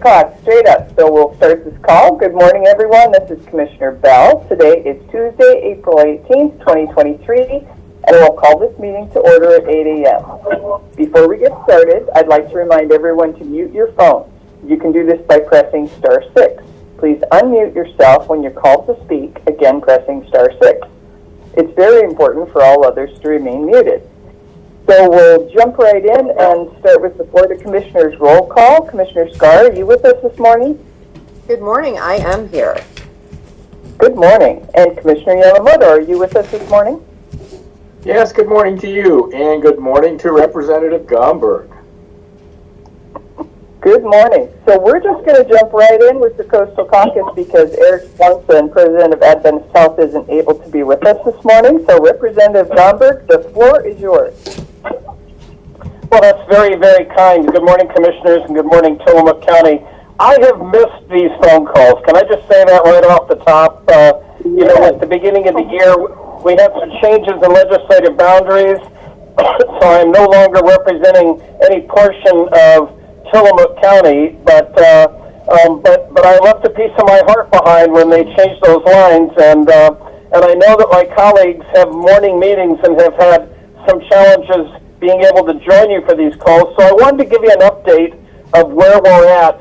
o'clock, straight up. So we'll start this call. Good morning, everyone. This is Commissioner Bell. Today is Tuesday, April 18th, 2023, and we'll call this meeting to order at 8 a.m. Before we get started, I'd like to remind everyone to mute your phones. You can do this by pressing star 6. Please unmute yourself when you're called to speak, again pressing star 6. It's very important for all others to remain muted. So we'll jump right in and start with the Board of Commissioners roll call. Commissioner Scar, are you with us this morning? Good morning, I am here. Good morning. And Commissioner Yamamoto, are you with us this morning? Yes, good morning to you, and good morning to Representative Gomberg. Good morning. So we're just going to jump right in with the Coastal Caucus because Eric Johnson, President of Adventist Health, isn't able to be with us this morning. So Representative Gomberg, the floor is yours. Well, that's very, very kind. Good morning, Commissioners, and good morning, Tillamook County. I have missed these phone calls. Can I just say that right off the top? At the beginning of the year, we had some changes in legislative boundaries, so I'm no longer representing any portion of Tillamook County, but I left a piece of my heart behind when they changed those lines, and I know that my colleagues have morning meetings and have had some challenges being able to join you for these calls. So I wanted to give you an update of where we're at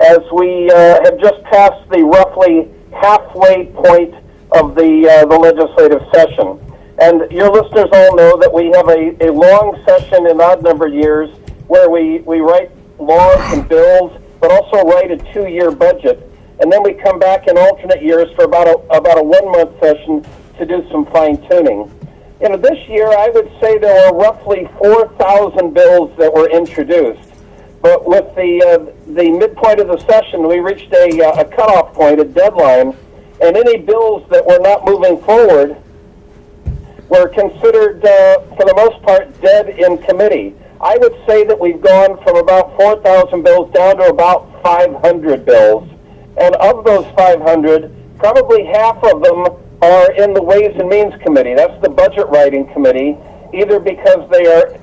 as we have just passed the roughly halfway point of the legislative session. And your listeners all know that we have a long session in odd-numbered years where we write laws and bills, but also write a 2-year budget. And then we come back in alternate years for about a 1-month session to do some fine-tuning. This year, I would say there were roughly 4,000 bills that were introduced. But with the midpoint of the session, we reached a cutoff point, a deadline, and any bills that were not moving forward were considered, for the most part, dead in committee. I would say that we've gone from about 4,000 bills down to about 500 bills. And of those 500, probably half of them are in the Ways and Means Committee. That's the budget writing committee, either because they are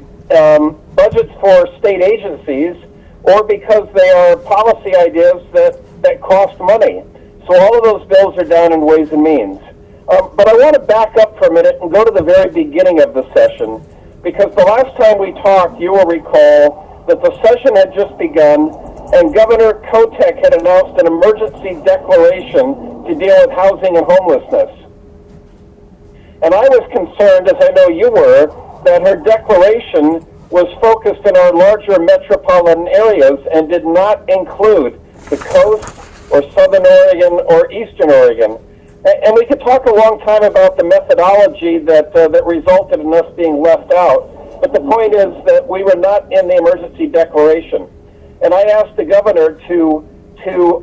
budgets for state agencies or because they are policy ideas that cost money. So all of those bills are down in Ways and Means. But I want to back up for a minute and go to the very beginning of the session, because the last time we talked, you will recall that the session had just begun and Governor Kotek had announced an emergency declaration to deal with housing and homelessness. And I was concerned, as I know you were, that her declaration was focused in our larger metropolitan areas and did not include the coast or Southern Oregon or Eastern Oregon. And we could talk a long time about the methodology that resulted in us being left out. But the point is that we were not in the emergency declaration. And I asked the governor to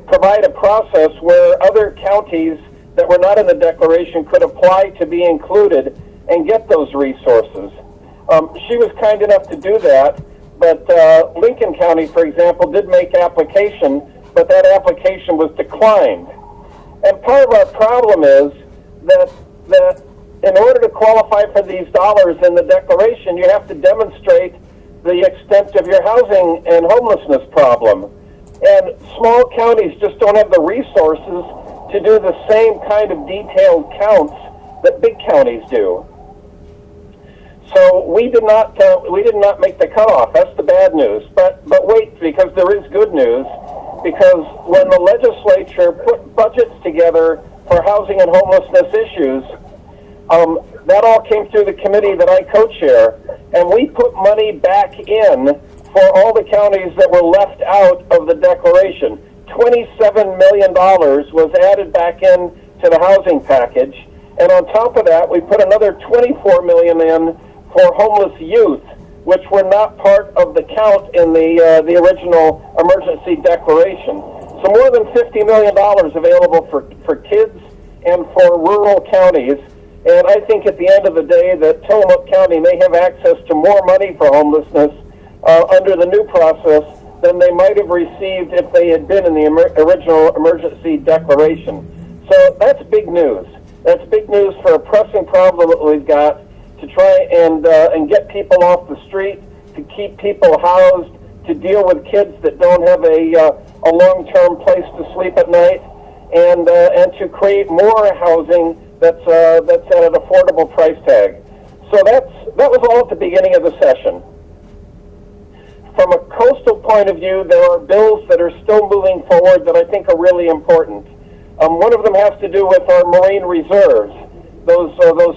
provide a process where other counties that were not in the declaration could apply to be included and get those resources. She was kind enough to do that, but Lincoln County, for example, did make application, but that application was declined. And part of our problem is that in order to qualify for these dollars in the declaration, you have to demonstrate the extent of your housing and homelessness problem. And small counties just don't have the resources to do the same kind of detailed counts that big counties do. So we did not make the cutoff. That's the bad news. But wait, because there is good news. Because when the legislature put budgets together for housing and homelessness issues, that all came through the committee that I co-chair, and we put money back in for all the counties that were left out of the declaration. $27 million was added back in to the housing package, and on top of that, we put another $24 million in for homeless youth, which were not part of the count in the original emergency declaration. So more than $50 million available for kids and for rural counties. And I think at the end of the day that Tillamook County may have access to more money for homelessness under the new process than they might have received if they had been in the original emergency declaration. So that's big news. That's big news for a pressing problem that we've got to try and get people off the street, to keep people housed, to deal with kids that don't have a long-term place to sleep at night, and to create more housing that's at an affordable price tag. So that was all at the beginning of the session. From a coastal point of view, there are bills that are still moving forward that I think are really important. One of them has to do with our marine reserves, those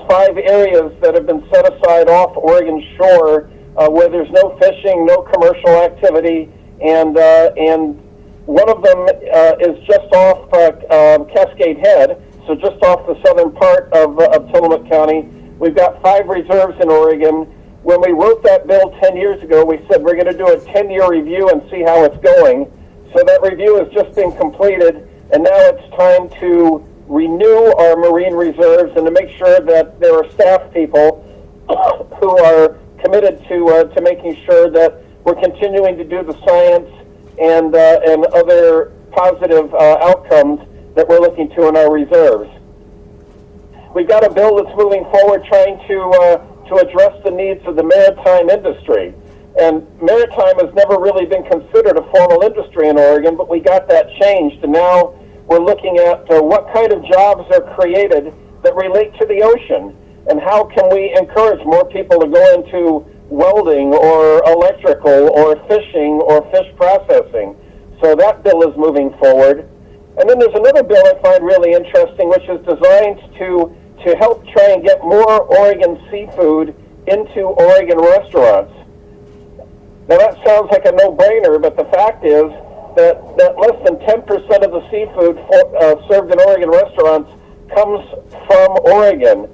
5 areas that have been set aside off Oregon shore, where there's no fishing, no commercial activity, and one of them is just off Cascade Head, so just off the southern part of Tillamook County. We've got 5 reserves in Oregon. When we wrote that bill 10 years ago, we said we're going to do a 10-year review and see how it's going. So that review has just been completed, and now it's time to renew our marine reserves and to make sure that there are staff people who are committed to making sure that we're continuing to do the science and other positive outcomes that we're looking to in our reserves. We've got a bill that's moving forward trying to address the needs of the maritime industry. And maritime has never really been considered a formal industry in Oregon, but we got that changed, and now we're looking at what kind of jobs are created that relate to the ocean, and how can we encourage more people to go into welding or electrical or fishing or fish processing. So that bill is moving forward. And then there's another bill I find really interesting, which is designed to help try and get more Oregon seafood into Oregon restaurants. Now that sounds like a no-brainer, but the fact is that less than 10% of the seafood served in Oregon restaurants comes from Oregon.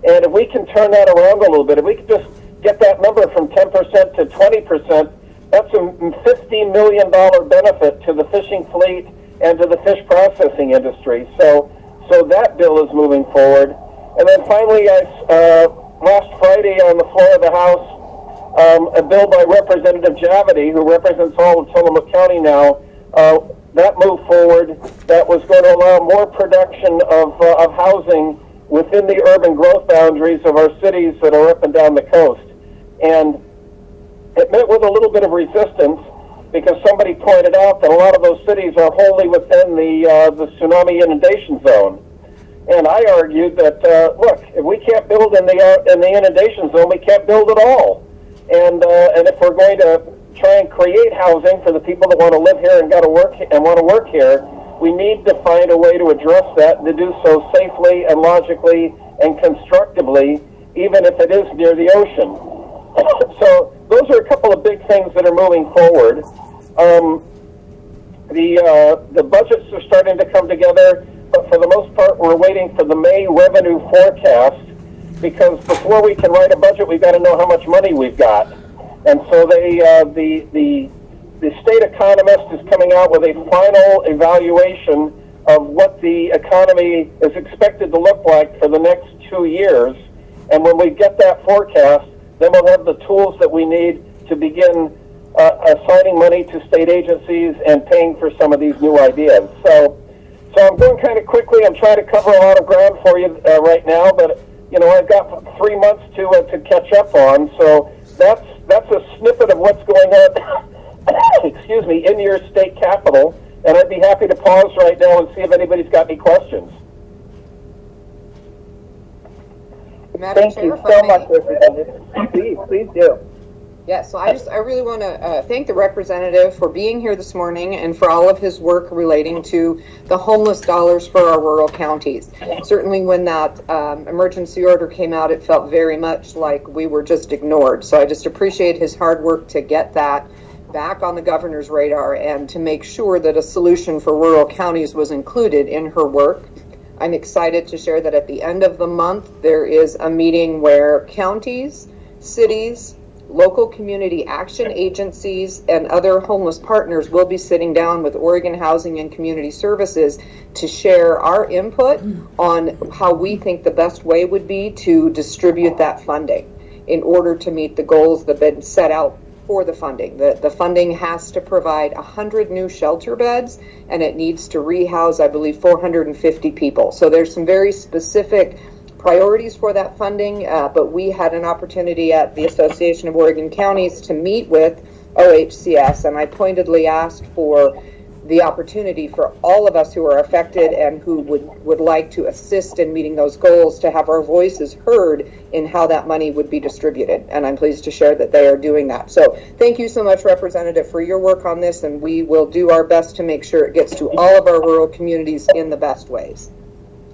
And if we can turn that around a little bit, if we could just get that number from 10% to 20%, that's a $50 million benefit to the fishing fleet and to the fish processing industry. So that bill is moving forward. And then finally, last Friday on the floor of the House, a bill by Representative Javity, who represents all of Tillamook County now, that moved forward. That was going to allow more production of housing within the urban growth boundaries of our cities that are up and down the coast. And it met with a little bit of resistance because somebody pointed out that a lot of those cities are wholly within the tsunami inundation zone. And I argued that, look, if we can't build in the inundation zone, we can't build at all. And if we're going to try and create housing for the people that want to live here and want to work here, we need to find a way to address that and to do so safely and logically and constructively, even if it is near the ocean. So those are a couple of big things that are moving forward. The budgets are starting to come together, but for the most part, we're waiting for the May revenue forecast, because before we can write a budget, we've got to know how much money we've got. And so the state economist is coming out with a final evaluation of what the economy is expected to look like for the next 2 years. And when we get that forecast, then we'll have the tools that we need to begin assigning money to state agencies and paying for some of these new ideas. So I'm going kind of quickly. I'm trying to cover a lot of ground for you right now, but I've got 3 months to catch up on. So that's a snippet of what's going on. Excuse me, in your state capital, and I'd be happy to pause right now and see if anybody's got any questions. Thank you so much, Representative. Please do. Yes, so I really want to thank the representative for being here this morning and for all of his work relating to the homeless dollars for our rural counties. Certainly when that emergency order came out, it felt very much like we were just ignored. So I just appreciate his hard work to get that back on the governor's radar and to make sure that a solution for rural counties was included in her work. I'm excited to share that at the end of the month, there is a meeting where counties, cities, local community action agencies, and other homeless partners will be sitting down with Oregon Housing and Community Services to share our input on how we think the best way would be to distribute that funding in order to meet the goals that have been set out for the funding. The funding has to provide 100 new shelter beds, and it needs to rehouse, I believe, 450 people. So there's some very specific priorities for that funding, but we had an opportunity at the Association of Oregon Counties to meet with OHCS, and I pointedly asked for the opportunity for all of us who are affected and who would like to assist in meeting those goals to have our voices heard in how that money would be distributed. And I'm pleased to share that they are doing that. So thank you so much, Representative, for your work on this, and we will do our best to make sure it gets to all of our rural communities in the best ways.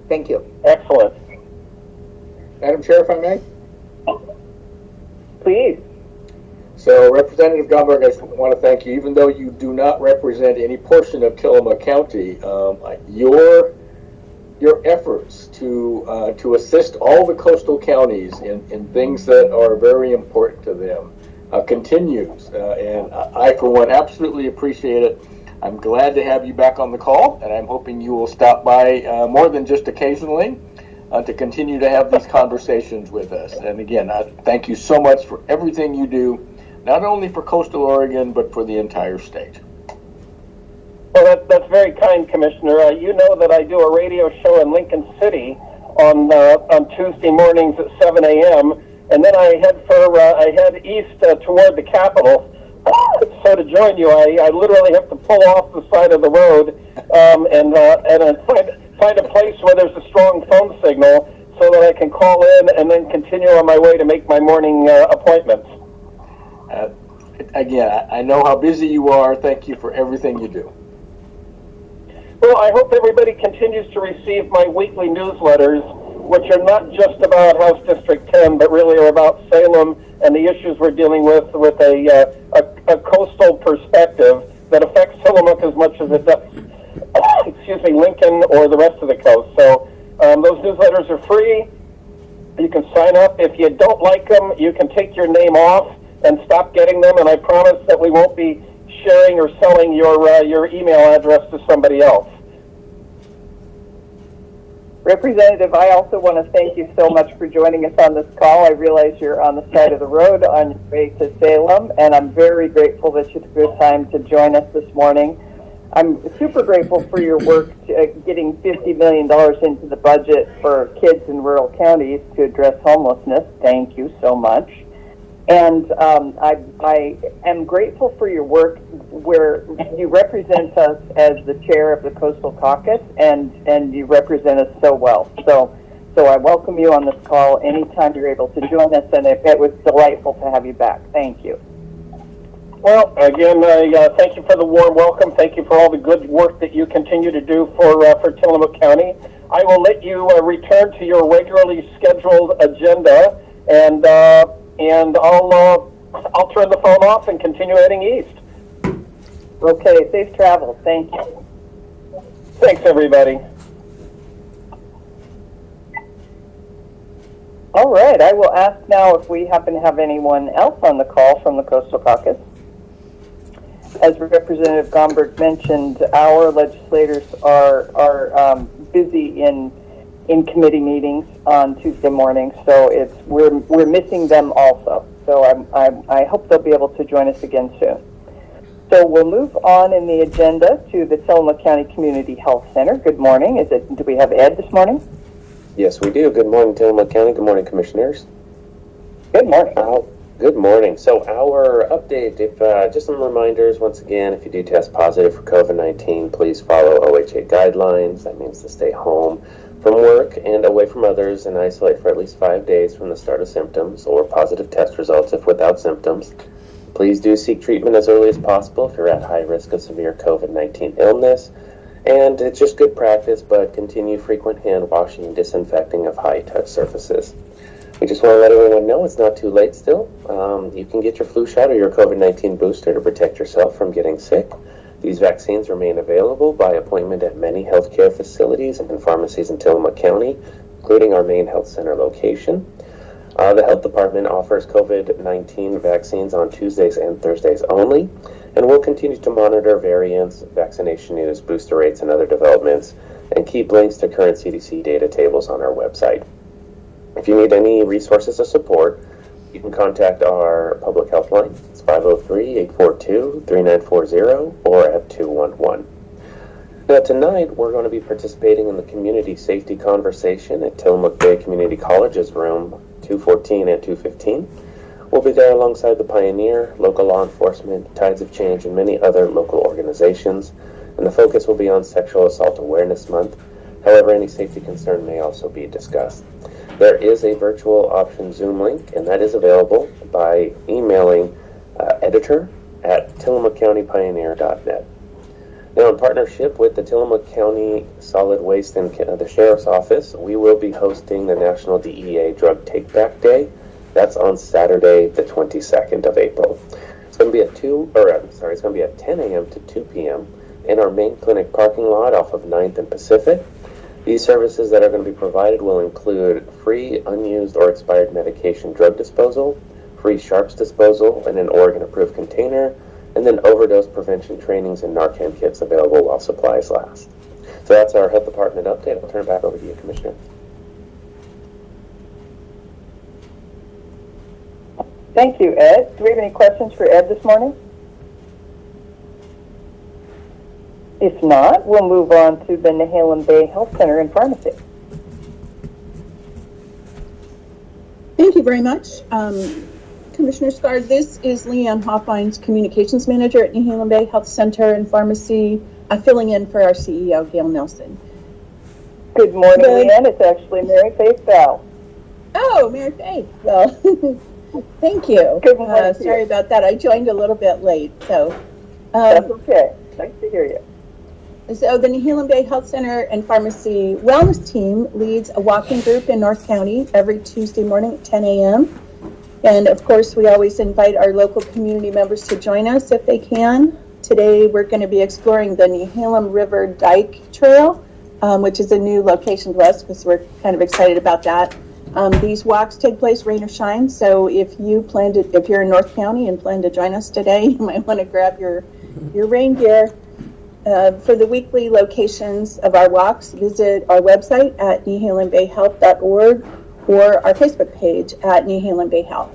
Thank you. Excellent. Madam Chair, if I may? Please. So, Representative Gomberg, I just want to thank you. Even though you do not represent any portion of Tillamook County, your efforts to assist all the coastal counties in things that are very important to them continues. And I, for one, absolutely appreciate it. I'm glad to have you back on the call, and I'm hoping you will stop by more than just occasionally to continue to have these conversations with us. And again, I thank you so much for everything you do, not only for coastal Oregon, but for the entire state. Well, that's very kind, Commissioner. You know that I do a radio show in Lincoln City on Tuesday mornings at 7 a.m., and then I head east toward the Capitol. So to join you, I literally have to pull off the side of the road and find a place where there's a strong phone signal so that I can call in and then continue on my way to make my morning appointments. Again, I know how busy you are. Thank you for everything you do. Well, I hope everybody continues to receive my weekly newsletters, which are not just about House District 10, but really are about Salem and the issues we're dealing with a coastal perspective that affects Tillamook as much as it does, Lincoln or the rest of the coast. So those newsletters are free. You can sign up. If you don't like them, you can take your name off and stop getting them, and I promise that we won't be sharing or selling your email address to somebody else. Representative, I also want to thank you so much for joining us on this call. I realize you're on the side of the road on your way to Salem, and I'm very grateful that you took the time to join us this morning. I'm super grateful for your work getting $50 million into the budget for kids in rural counties to address homelessness. Thank you so much. And I am grateful for your work where you represent us as the chair of the Coastal Caucus, and you represent us so well. So I welcome you on this call anytime you're able to join us, and it was delightful to have you back. Thank you. Well, again, thank you for the warm welcome. Thank you for all the good work that you continue to do for Tillamook County. I will let you return to your regularly scheduled agenda, and I'll turn the phone off and continue heading east. Okay, safe travels. Thank you. Thanks, everybody. All right, I will ask now if we happen to have anyone else on the call from the Coastal Caucus. As Representative Gomberg mentioned, our legislators are busy in committee meetings on Tuesday mornings, so we're missing them also. So I hope they'll be able to join us again soon. So we'll move on in the agenda to the Tillamook County Community Health Center. Good morning. Do we have Ed this morning? Yes, we do. Good morning, Tillamook County. Good morning, Commissioners. Good morning. Good morning. So our update, just some reminders, once again, if you do test positive for COVID-19, please follow OHA guidelines. That means to stay home from work and away from others and isolate for at least 5 days from the start of symptoms or positive test results if without symptoms. Please do seek treatment as early as possible if you're at high risk of severe COVID-19 illness. And it's just good practice, but continue frequent hand washing and disinfecting of high-touch surfaces. We just want to let everyone know it's not too late still. You can get your flu shot or your COVID-19 booster to protect yourself from getting sick. These vaccines remain available by appointment at many healthcare facilities and pharmacies in Tillamook County, including our main health center location. The health department offers COVID-19 vaccines on Tuesdays and Thursdays only, and we'll continue to monitor variants, vaccination news, booster rates, and other developments, and keep links to current CDC data tables on our website. If you need any resources or support, you can contact our public health line. It's 503-842-3940 or at 211. Now tonight we're going to be participating in the community safety conversation at Tillamook Bay Community College's room 214 and 215. We'll be there alongside the Pioneer, local law enforcement, Tides of Change, and many other local organizations, and the focus will be on Sexual Assault Awareness Month. However, any safety concern may also be discussed. There is a virtual option Zoom link, and that is available by emailing editor@tillamookcountypioneer.net. Now, in partnership with the Tillamook County Solid Waste and the Sheriff's Office, we will be hosting the National DEA Drug Take Back Day. That's on Saturday, the 22nd of April. It's going to be at 10 a.m. to 2 p.m. in our main clinic parking lot off of 9th and Pacific. These services that are going to be provided will include free unused or expired medication drug disposal, free sharps disposal in an Oregon-approved container, and then overdose prevention trainings and Narcan kits available while supplies last. So that's our health department update. I'll turn it back over to you, Commissioner. Thank you, Ed. Do we have any questions for Ed this morning? If not, we'll move on to the Nehalem Bay Health Center and Pharmacy. Thank you very much. Commissioner Scar, this is Leanne Hoffines, Communications Manager at Nehalem Bay Health Center and Pharmacy, filling in for our CEO, Gail Nelson. Good morning, Leanne. It's actually Mary Faith Bell. Oh, Mary Faith. Well, thank you. Good morning. Sorry about that. I joined a little bit late, so. That's okay. Nice to hear you. So the Nehalem Bay Health Center and Pharmacy Wellness Team leads a walking group in North County every Tuesday morning at 10 a.m. And of course, we always invite our local community members to join us if they can. Today, we're going to be exploring the Nehalem River Dike Trail, which is a new location to us because we're kind of excited about that. These walks take place rain or shine, so if you're in North County and plan to join us today, you might want to grab your rain gear. For the weekly locations of our walks, visit our website at nehalembayhealth.org or our Facebook page at Nehalem Bay Health.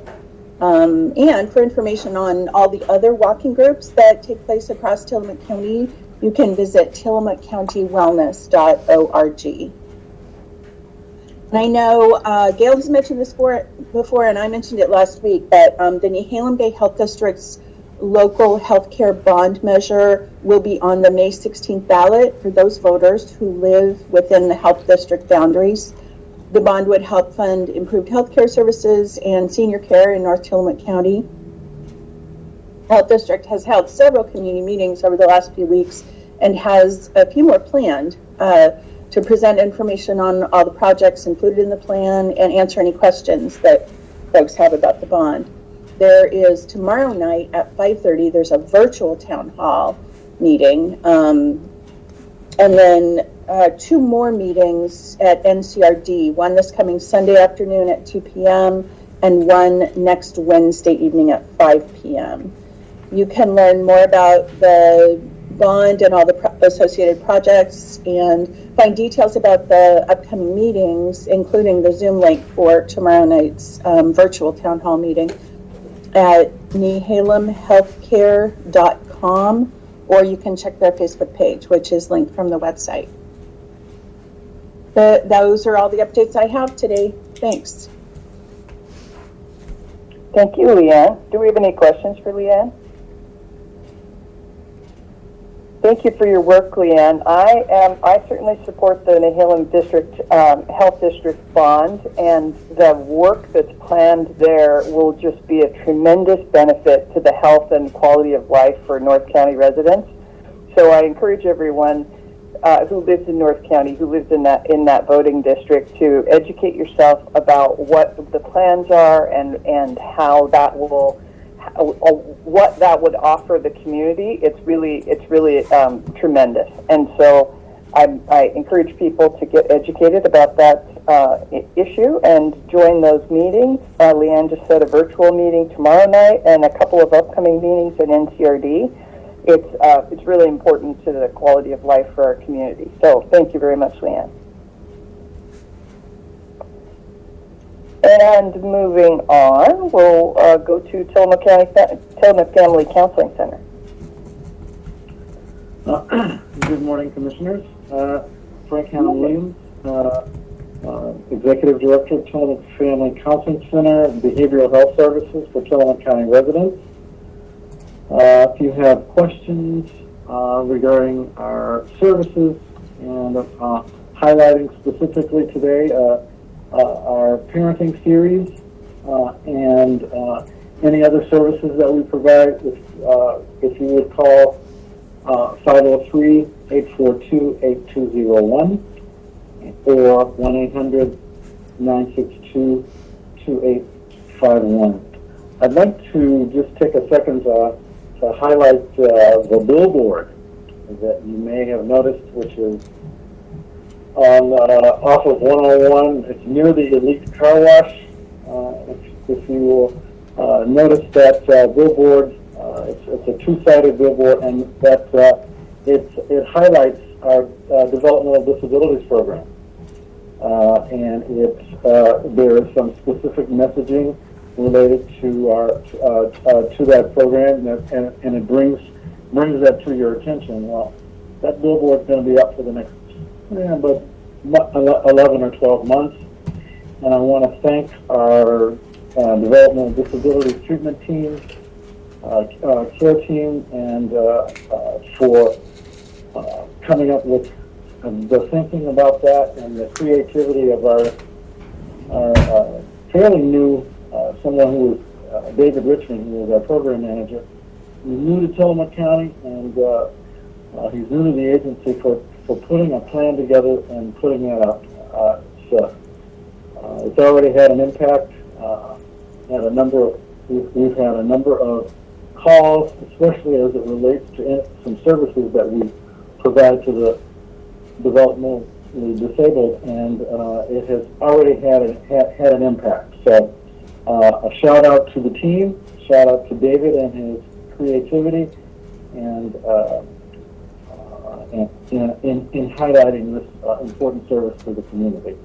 And for information on all the other walking groups that take place across Tillamook County, you can visit tillamookcountywellness.org. And I know Gail has mentioned this before, and I mentioned it last week, that the Nehalem Bay Health District's local healthcare bond measure will be on the May 16th ballot for those voters who live within the health district boundaries. The bond would help fund improved healthcare services and senior care in North Tillamook County. Health District has held several community meetings over the last few weeks and has a few more planned to present information on all the projects included in the plan and answer any questions that folks have about the bond. There is tomorrow night at 5:30, there's a virtual town hall meeting. And then 2 more meetings at NCRD, one this coming Sunday afternoon at 2 p.m. and one next Wednesday evening at 5 p.m. You can learn more about the bond and all the associated projects and find details about the upcoming meetings, including the Zoom link for tomorrow night's virtual town hall meeting at nehalemhealthcare.com, or you can check their Facebook page, which is linked from the website. Those are all the updates I have today. Thanks. Thank you, Leanne. Do we have any questions for Leanne? Thank you for your work, Leanne. I certainly support the Nehalem District Health District bond, and the work that's planned there will just be a tremendous benefit to the health and quality of life for North County residents. So I encourage everyone who lives in North County, who lives in that voting district, to educate yourself about what the plans are and how that will. What that would offer the community. It's really tremendous, and so I encourage people to get educated about that issue and join those meetings. Leanne just said a virtual meeting tomorrow night and a couple of upcoming meetings in NCRD. It's really important to the quality of life for our community. So thank you very much, Leanne. And moving on, we'll go to Tillamook Family Counseling Center. Good morning, Commissioners. Frank Hannah Williams, Executive Director of Tillamook Family Counseling Center, Behavioral Health Services for Tillamook County residents. If you have questions regarding our services and highlighting specifically today our parenting series and any other services that we provide, if you would call 503-842-8201 or 1-800-962-2851. I'd like to just take a second to highlight the billboard that you may have noticed, which is on off of 101. It's near the Elite Car Wash. If you will notice that billboard, it's a two-sided billboard, and that it highlights our developmental disabilities program, and there is some specific messaging related to our to that program, and it brings that to your attention. Well, that billboard is going to be up for the next about 11 or 12 months, and I want to thank our developmental disabilities treatment team, care team, and for coming up with the thinking about that and the creativity of our fairly new someone who is David Richmond, who is our program manager. He's new to Tillamook County, and he's new to the agency for putting a plan together and putting that out. It's already had an impact. We've had a number of calls, especially as it relates to some services that we provide to the developmentally disabled, and it has already had an impact. So a shout out to the team, shout out to David and his creativity, and in highlighting this important service to the community.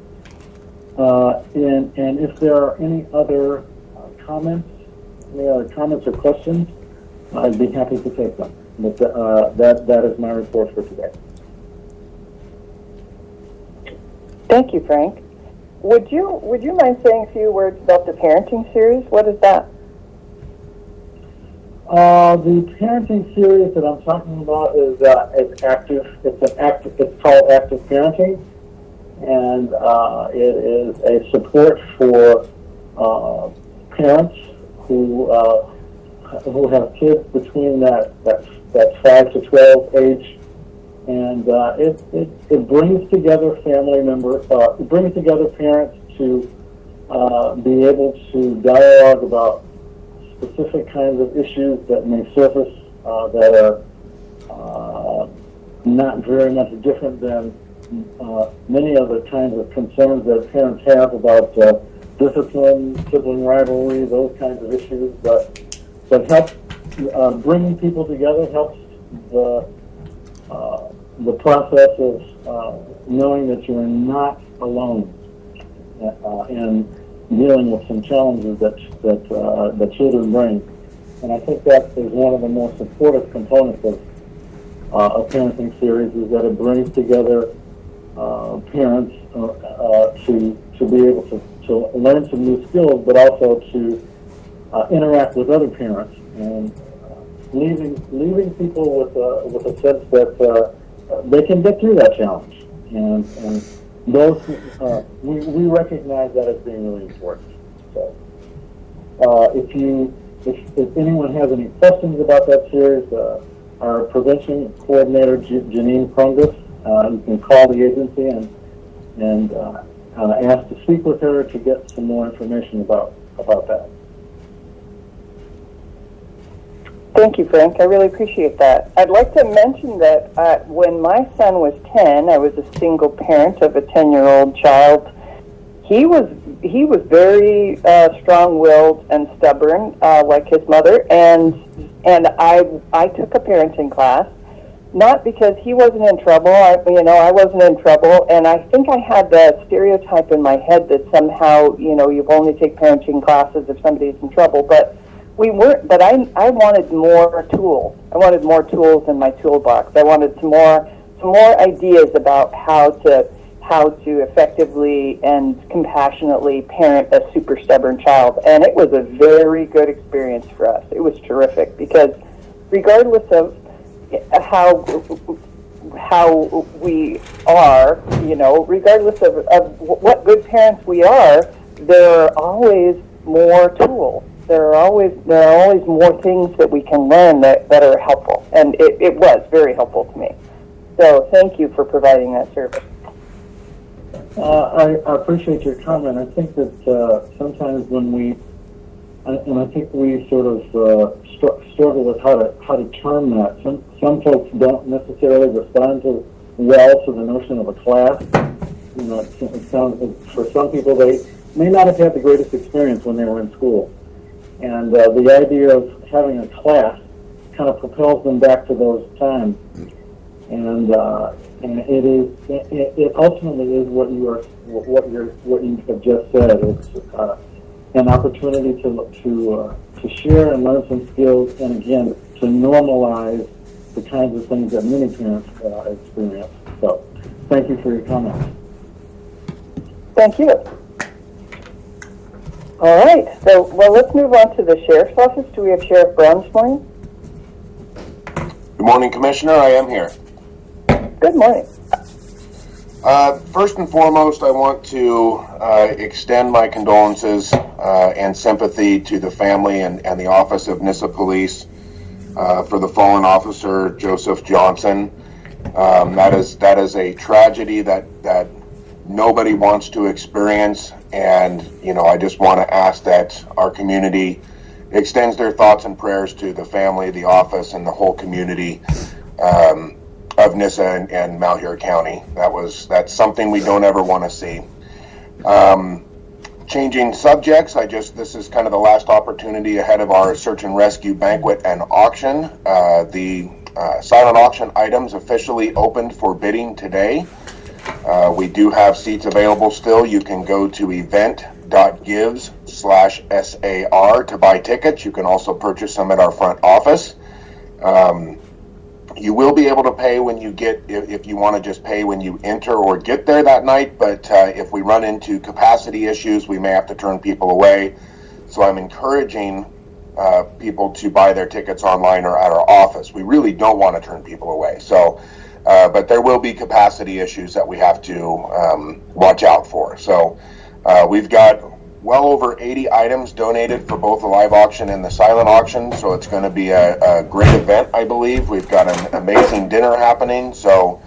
And if there are any other comments or questions, I'd be happy to take them. But that is my report for today. Thank you, Frank. Would you mind saying a few words about the parenting series? What is that? The parenting series that I'm talking about is active. It's called Active Parenting, and it is a support for parents who have kids between that 5 to 12 age, and it brings together family members. It brings together parents to be able to dialogue about specific kinds of issues that may surface that are not very much different than many other kinds of concerns that parents have about discipline, sibling rivalry, those kinds of issues. But helps bringing people together, helps the process of knowing that you're not alone in dealing with some challenges that children bring. And I think that is one of the more supportive components of a parenting series, is that it brings together parents to be able to learn some new skills, but also to interact with other parents, and leaving people with a sense that they can get through that challenge. And those we recognize that as being really important. So if anyone has any questions about that series, our prevention coordinator Janine Prungus, you can call the agency and ask to speak with her to get some more information about that. Thank you, Frank. I really appreciate that. I'd like to mention that when my son was 10, I was a single parent of a 10-year-old child. He was very strong-willed and stubborn, like his mother, and I took a parenting class, not because he wasn't in trouble. I wasn't in trouble, and I think I had the stereotype in my head that somehow, you only take parenting classes if somebody's in trouble, but we weren't. But I wanted more tools. I wanted more tools in my toolbox. I wanted some more ideas about how how to effectively and compassionately parent a super stubborn child. And it was a very good experience for us. It was terrific because regardless of how we are, regardless of what good parents we are, there are always more tools. There are always more things that we can learn that are helpful. And it was very helpful to me. So thank you for providing that service. I appreciate your comment. I think that sometimes when we sort of struggle with how to term that. Some folks don't necessarily respond well to the notion of a class. It sounds, for some people, they may not have had the greatest experience when they were in school, and the idea of having a class kind of propels them back to those times. And it ultimately is what you have just said. It's an opportunity to share and learn some skills, and again to normalize the kinds of things that many parents experience. So, thank you for your comments. Thank you. All right. So, let's move on to the sheriff's office. Do we have Sheriff Brown this morning? Good morning, Commissioner. I am here. Good morning. First and foremost, I want to extend my condolences and sympathy to the family and the Office of NISA Police for the fallen officer, Joseph Johnson. That is a tragedy that nobody wants to experience, and I just want to ask that our community extends their thoughts and prayers to the family, the office, and the whole community of NISA and Malheur County. That's something we don't ever want to see. Changing subjects, this is kind of the last opportunity ahead of our search and rescue banquet and auction. The silent auction items officially opened for bidding today. We do have seats available still. You can go to event.gives/SAR to buy tickets. You can also purchase them at our front office. You will be able to pay when you get, if you want to just pay when you enter or get there that night, but if we run into capacity issues, we may have to turn people away. So I'm encouraging people to buy their tickets online or at our office. We really don't want to turn people away. So, but there will be capacity issues that we have to watch out for. So we've got well over 80 items donated for both the live auction and the silent auction, so it's going to be a great event, I believe. We've got an amazing dinner happening, so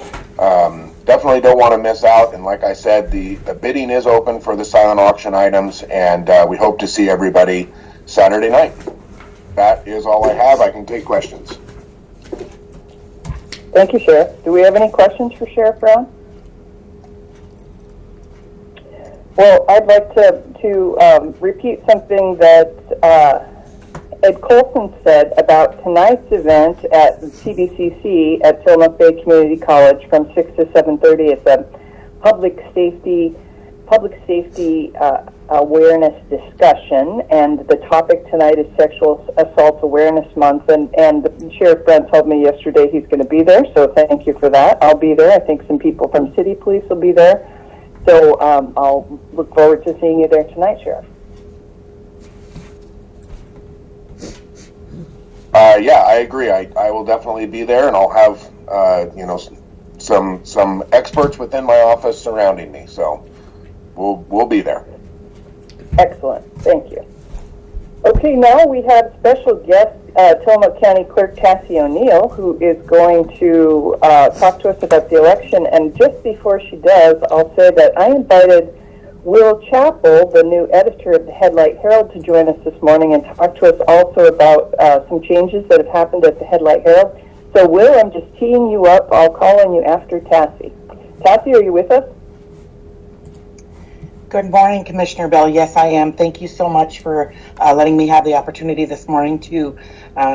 definitely don't want to miss out. And like I said, the bidding is open for the silent auction items, and we hope to see everybody Saturday night. That is all I have. I can take questions. Thank you, Sheriff. Do we have any questions for Sheriff Brown? Well, I'd like to repeat something that Ed Colson said about tonight's event at CBCC at Tillamook Bay Community College from 6 to 7:30. It's a public safety awareness discussion, and the topic tonight is Sexual Assault Awareness Month. And Sheriff Brown told me yesterday he's going to be there, so thank you for that. I'll be there. I think some people from City Police will be there. So I'll look forward to seeing you there tonight, Sheriff. Yeah, I agree. I will definitely be there, and I'll have some experts within my office surrounding me. So we'll be there. Excellent. Thank you. Okay, now we have special guest Tillamook County Clerk Cassie O'Neill, who is going to talk to us about the election. And just before she does, I'll say that I invited Will Chappell, the new editor of the Headlight Herald, to join us this morning and talk to us also about some changes that have happened at the Headlight Herald. So, Will, I'm just teeing you up. I'll call on you after Cassie. Cassie, are you with us? Good morning, Commissioner Bell. Yes, I am. Thank you so much for letting me have the opportunity this morning to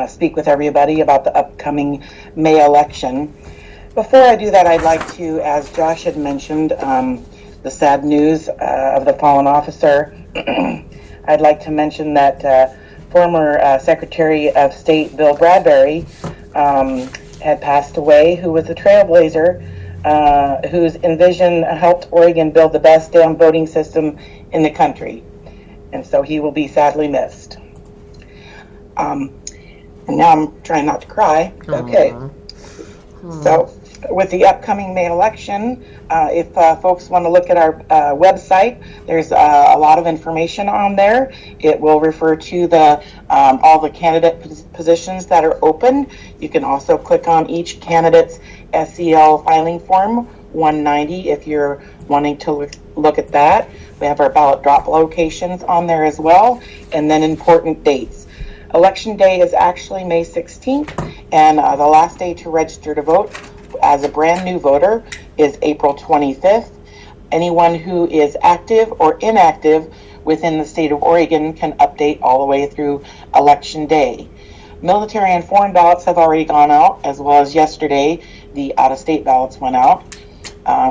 speak with everybody about the upcoming May election. Before I do that, I'd like to, as Josh had mentioned, the sad news of the fallen officer. I'd like to mention that former Secretary of State Bill Bradbury had passed away, who was a trailblazer whose Envision helped Oregon build the best damn voting system in the country. And so he will be sadly missed. And now I'm trying not to cry. Okay. So with the upcoming May election, if folks want to look at our website, there's a lot of information on there. It will refer to the all the candidate positions that are open. You can also click on each candidate's SEL filing form 190 if you're wanting to look at that. We have our ballot drop locations on there as well, and then important dates. Election day is actually May 16th, and the last day to register to vote as a brand new voter is April 25th. Anyone who is active or inactive within the state of Oregon can update all the way through election day. Military and foreign ballots have already gone out, as well as yesterday the out-of-state ballots went out.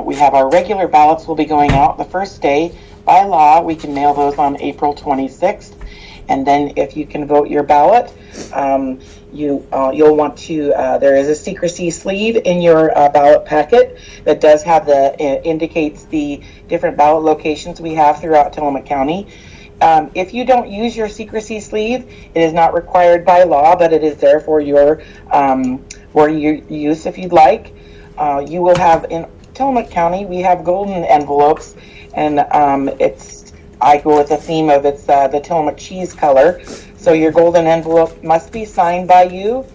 We have our regular ballots will be going out the first day. By law, we can mail those on April 26th. And then if you can vote your ballot, you'll want to, there is a secrecy sleeve in your ballot packet that does have indicates the different ballot locations we have throughout Tillamook County. If you don't use your secrecy sleeve, it is not required by law, but it is there for your use if you'd like. You will have, in Tillamook County, we have golden envelopes, and I go with the theme of it's the Tillamook cheese color. So your golden envelope must be signed by you.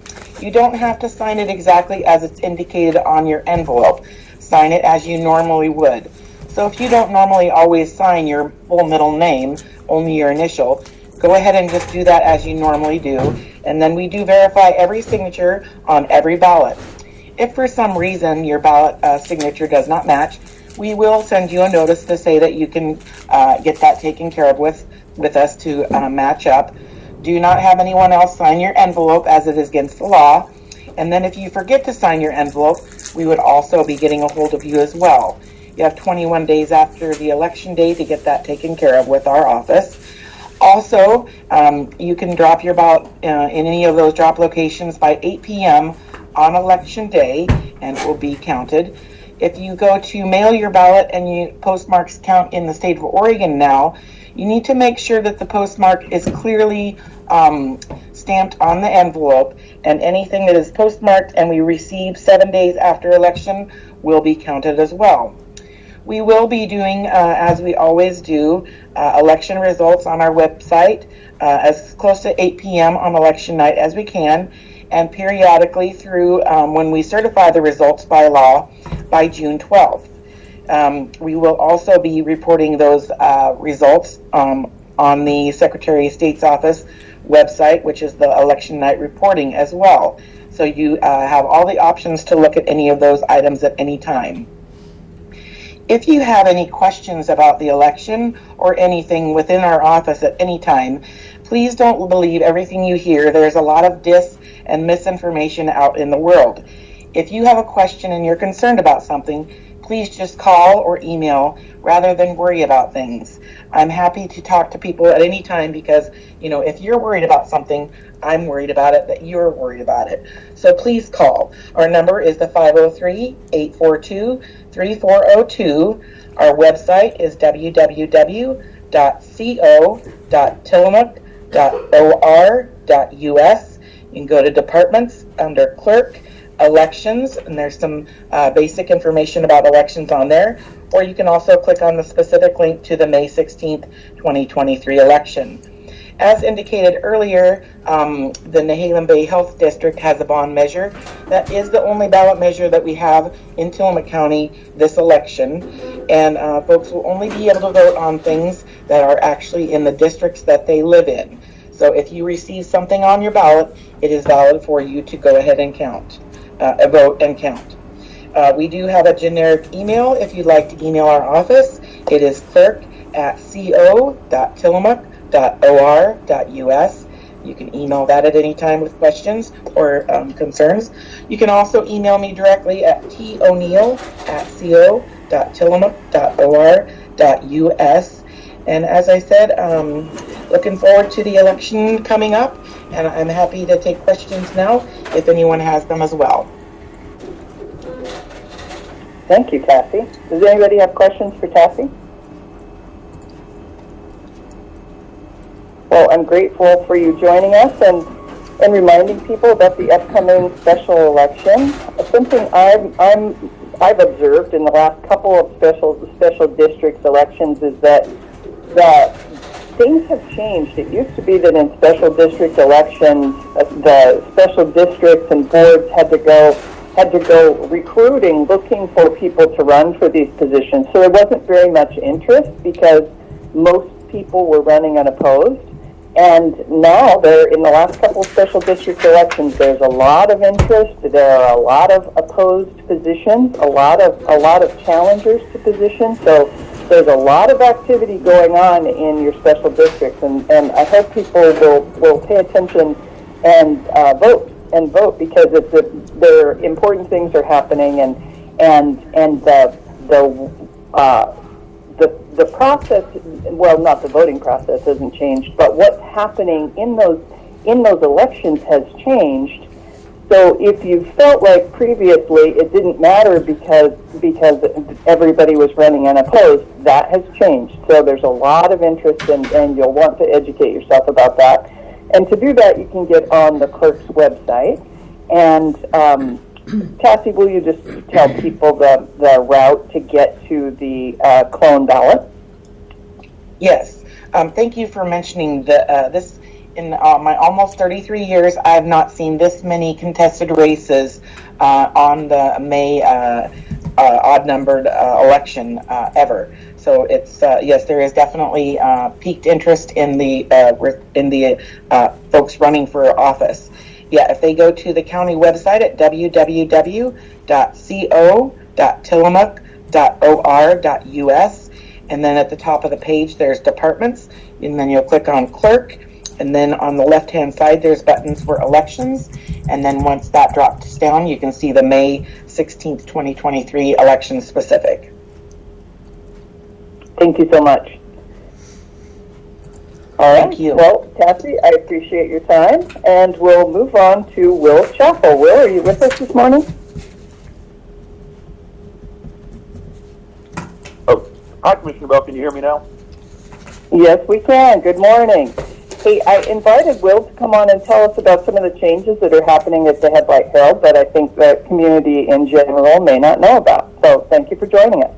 You don't have to sign it exactly as it's indicated on your envelope. Sign it as you normally would. So if you don't normally always sign your full middle name, only your initial, go ahead and just do that as you normally do. And then we do verify every signature on every ballot. If for some reason your ballot signature does not match, we will send you a notice to say that you can get that taken care of with us to match up. Do not have anyone else sign your envelope, as it is against the law. And then if you forget to sign your envelope, we would also be getting a hold of you as well. You have 21 days after the election day to get that taken care of with our office. Also, you can drop your ballot in any of those drop locations by 8 p.m. on election day, and it will be counted. If you go to mail your ballot and you postmarks count in the state of Oregon now, you need to make sure that the postmark is clearly stamped on the envelope, and anything that is postmarked and we receive 7 days after election will be counted as well. We will be doing, as we always do, election results on our website as close to 8 p.m. on election night as we can, and periodically through when we certify the results by law by June 12th. We will also be reporting those results on the Secretary of State's office website, which is the election night reporting as well. So you have all the options to look at any of those items at any time. If you have any questions about the election or anything within our office at any time, please don't believe everything you hear. There's a lot of dis and misinformation out in the world. If you have a question and you're concerned about something, please just call or email rather than worry about things. I'm happy to talk to people at any time because, if you're worried about something, I'm worried about it, that you're worried about it. So please call. Our number is the 503-842-3402. Our website is www.co.tillamook.or.us. You can go to departments under clerk, elections, and there's some basic information about elections on there, or you can also click on the specific link to the May 16th, 2023 election. As indicated earlier, the Nehalem Bay Health District has a bond measure. That is the only ballot measure that we have in Tillamook County this election, and folks will only be able to vote on things that are actually in the districts that they live in. So if you receive something on your ballot, it is valid for you to go ahead and vote and count. We do have a generic email if you'd like to email our office. It is clerk@co.tillamook.or.us. You can email that at any time with questions or concerns. You can also email me directly at toneal@co.tillamook.or.us. And as I said, looking forward to the election coming up, and I'm happy to take questions now if anyone has them as well. Thank you, Cassie. Does anybody have questions for Cassie? Well, I'm grateful for you joining us and reminding people about the upcoming special election. Something I've observed in the last couple of special districts elections is that things have changed. It used to be that in special district elections, the special districts and boards had to go recruiting, looking for people to run for these positions. So there wasn't very much interest because most people were running unopposed. And now, in the last couple of special district elections, there's a lot of interest. There are a lot of opposed positions, a lot of challengers to positions. So there's a lot of activity going on in your special districts, and I hope people will pay attention and vote because there are important things are happening, and the process, well, not the voting process hasn't changed, but what's happening in those elections has changed. So if you felt like previously it didn't matter because everybody was running unopposed, that has changed. So there's a lot of interest, and you'll want to educate yourself about that. And to do that, you can get on the clerk's website. And Cassie, will you just tell people the route to get to the clone ballot? Yes. Thank you for mentioning this. In my almost 33 years, I have not seen this many contested races on the May odd-numbered election ever. So it's yes, there is definitely piqued interest in the folks running for office. Yeah, if they go to the county website at www.co.tillamook.or.us, and then at the top of the page there's departments, and then you'll click on clerk, and then on the left-hand side there's buttons for elections, and then once that drops down you can see the May 16th, 2023 election specific. Thank you so much. All right. Thank you. Well, Cassie, I appreciate your time, and we'll move on to Will Chappell. Will, are you with us this morning? Oh, hi, Commissioner Bell. Can you hear me now? Yes, we can. Good morning. Hey, I invited Will to come on and tell us about some of the changes that are happening at the Headlight Herald that I think the community in general may not know about. So thank you for joining us.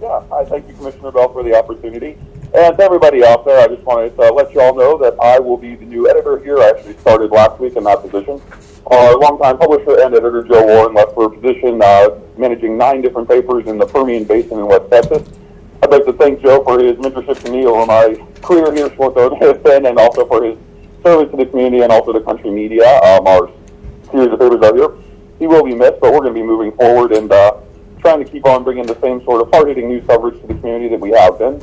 Yeah, I thank you, Commissioner Bell, for the opportunity. And to everybody out there, I just wanted to let you all know that I will be the new editor here. I actually started last week in that position. Our longtime publisher and editor, Joe Warren, left for a position managing 9 different papers in the Permian Basin in West Texas. I'd like to thank Joe for his mentorship to me over my career here, short though it has been, and also for his service to the community and also to country media. Our series of papers out here. He will be missed, but we're going to be moving forward and trying to keep on bringing the same sort of hard-hitting news coverage to the community that we have been.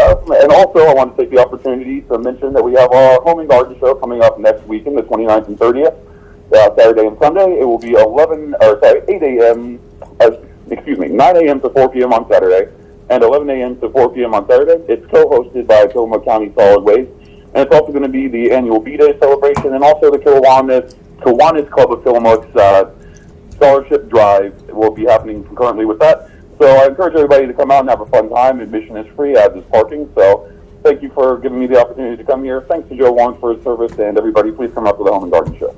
And also, I want to take the opportunity to mention that we have our Home and Garden Show coming up next weekend, the 29th and 30th, Saturday and Sunday. It will be 9 a.m. to 4 p.m. on Saturday, and 11 a.m. to 4 p.m. on Saturday. It's co-hosted by Tillamook County Solid Waste, and it's also going to be the annual B-Day celebration, and also the Kiwanis Club of Tillamook's scholarship drive will be happening concurrently with that. So I encourage everybody to come out and have a fun time. Admission is free, as is parking. So thank you for giving me the opportunity to come here. Thanks to Joe Warren for his service, and everybody, please come out to the Home and Garden Show.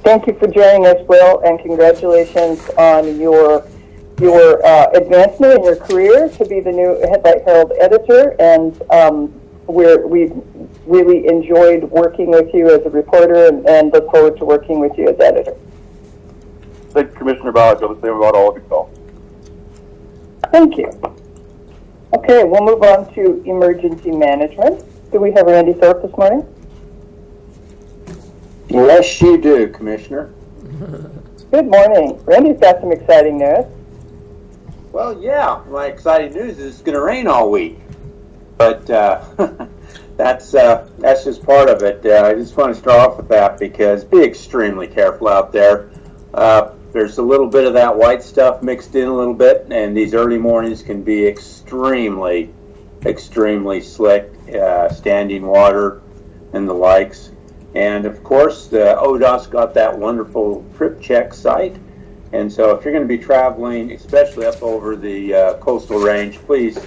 Thank you for joining us, Will, and congratulations on your advancement in your career to be the new Headlight Herald editor. And we've really enjoyed working with you as a reporter, and look forward to working with you as editor. Thank you, Commissioner Bell. I feel the same about all of you all. Thank you. Okay, we'll move on to emergency management. Do we have Randy Thorpe this morning? Yes, you do, Commissioner. Good morning. Randy's got some exciting news. Well, yeah, my exciting news is it's going to rain all week. But that's just part of it. I just want to start off with that because be extremely careful out there. There's a little bit of that white stuff mixed in a little bit, and these early mornings can be extremely slick, standing water and the likes. And of course, the ODOT's got that wonderful trip check site. And so if you're going to be traveling, especially up over the coastal range, please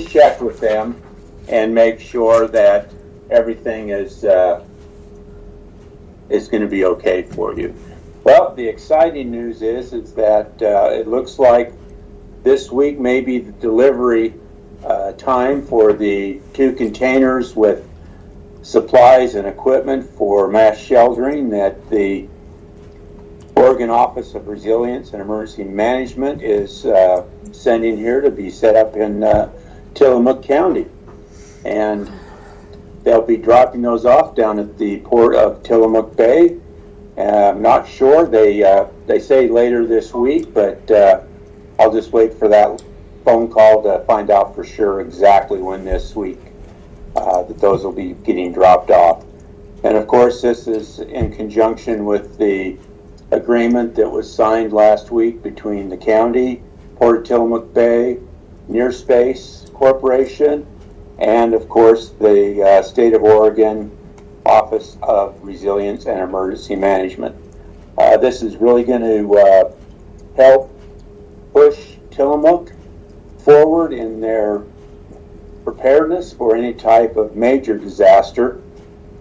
check with them and make sure that everything is going to be okay for you. Well, the exciting news is that it looks like this week may be the delivery time for the 2 containers with supplies and equipment for mass sheltering that the Oregon Office of Resilience and Emergency Management is sending here to be set up in Tillamook County. And they'll be dropping those off down at the port of Tillamook Bay. I'm not sure. They say later this week, but I'll just wait for that phone call to find out for sure exactly when this week that those will be getting dropped off. And of course, this is in conjunction with the agreement that was signed last week between the county, Port of Tillamook Bay, Nearspace Corporation, and of course the State of Oregon Office of Resilience and Emergency Management. This is really going to help push Tillamook forward in their preparedness for any type of major disaster.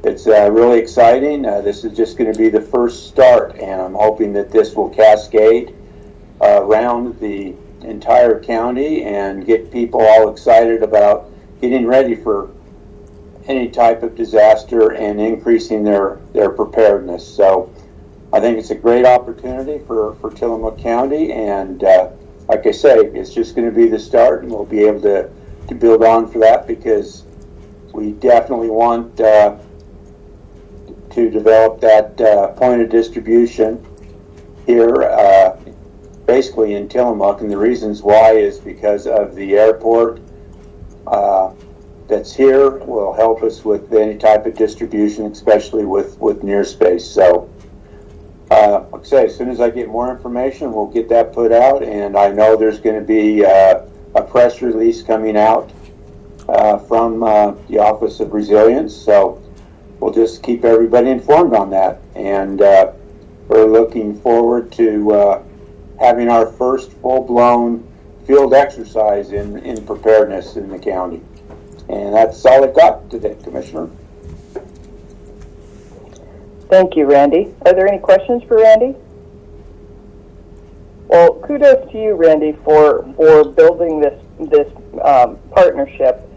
It's really exciting. This is just going to be the first start, and I'm hoping that this will cascade around the entire county and get people all excited about getting ready for any type of disaster and increasing their preparedness. So I think it's a great opportunity for Tillamook County, and like I say, it's just going to be the start, and we'll be able to build on for that, because we definitely want to develop that point of distribution here, basically in Tillamook. And the reasons why is because of the airport that's here will help us with any type of distribution, especially with Nearspace. So like I say, as soon as I get more information, we'll get that put out, and I know there's going to be a press release coming out from the Office of Resilience. So we'll just keep everybody informed on that, and we're looking forward to having our first full-blown field exercise in preparedness in the county. And that's all I've got today, Commissioner. Thank you, Randy. Are there any questions for Randy? Well, kudos to you, Randy, for building this partnership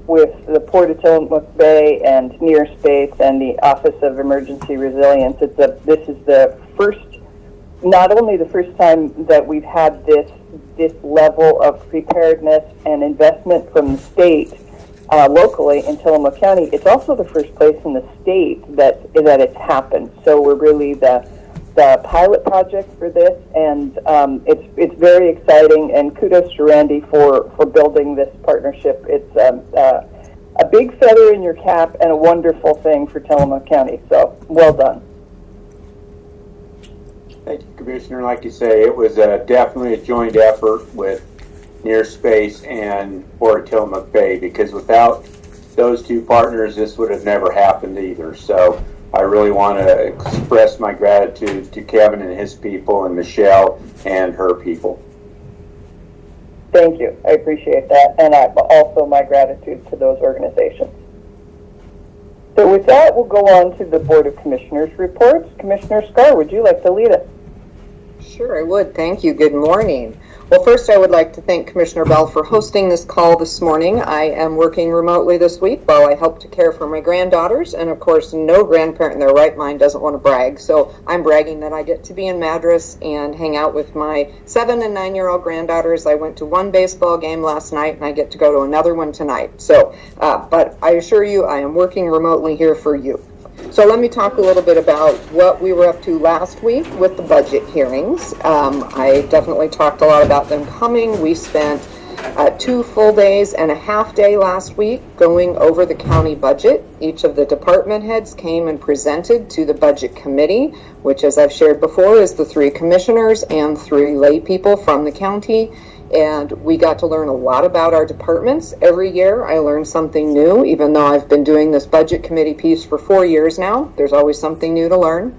with the Port of Tillamook Bay and Nearspace and the Office of Emergency Resilience. This is the first, not only the first time that we've had this level of preparedness and investment from the state locally in Tillamook County, it's also the first place in the state that it's happened. So we're really the pilot project for this, and it's very exciting. And kudos to Randy for building this partnership. It's a big feather in your cap and a wonderful thing for Tillamook County. So well done. Thank you, Commissioner. Like you say, it was definitely a joint effort with Nearspace and Port of Tillamook Bay, because without those two partners, this would have never happened either. So I really want to express my gratitude to Kevin and his people, and Michelle and her people. Thank you. I appreciate that. And also my gratitude to those organizations. So with that, we'll go on to the Board of Commissioners reports. Commissioner Scar, would you like to lead us? Sure, I would. Thank you. Good morning. Well, first I would like to thank Commissioner Bell for hosting this call this morning. I am working remotely this week while I help to care for my granddaughters, and of course no grandparent in their right mind doesn't want to brag, so I'm bragging that I get to be in Madras and hang out with my 7 and 9-year-old granddaughters. I went to one baseball game last night, and I get to go to another one tonight. So, but I assure you I am working remotely here for you. So let me talk a little bit about what we were up to last week with the budget hearings. I definitely talked a lot about them coming. We spent 2 full days and a half day last week going over the county budget. Each of the department heads came and presented to the budget committee, which, as I've shared before, is the 3 commissioners and 3 lay people from the county. And we got to learn a lot about our departments. Every year I learn something new, even though I've been doing this budget committee piece for 4 years now. There's always something new to learn.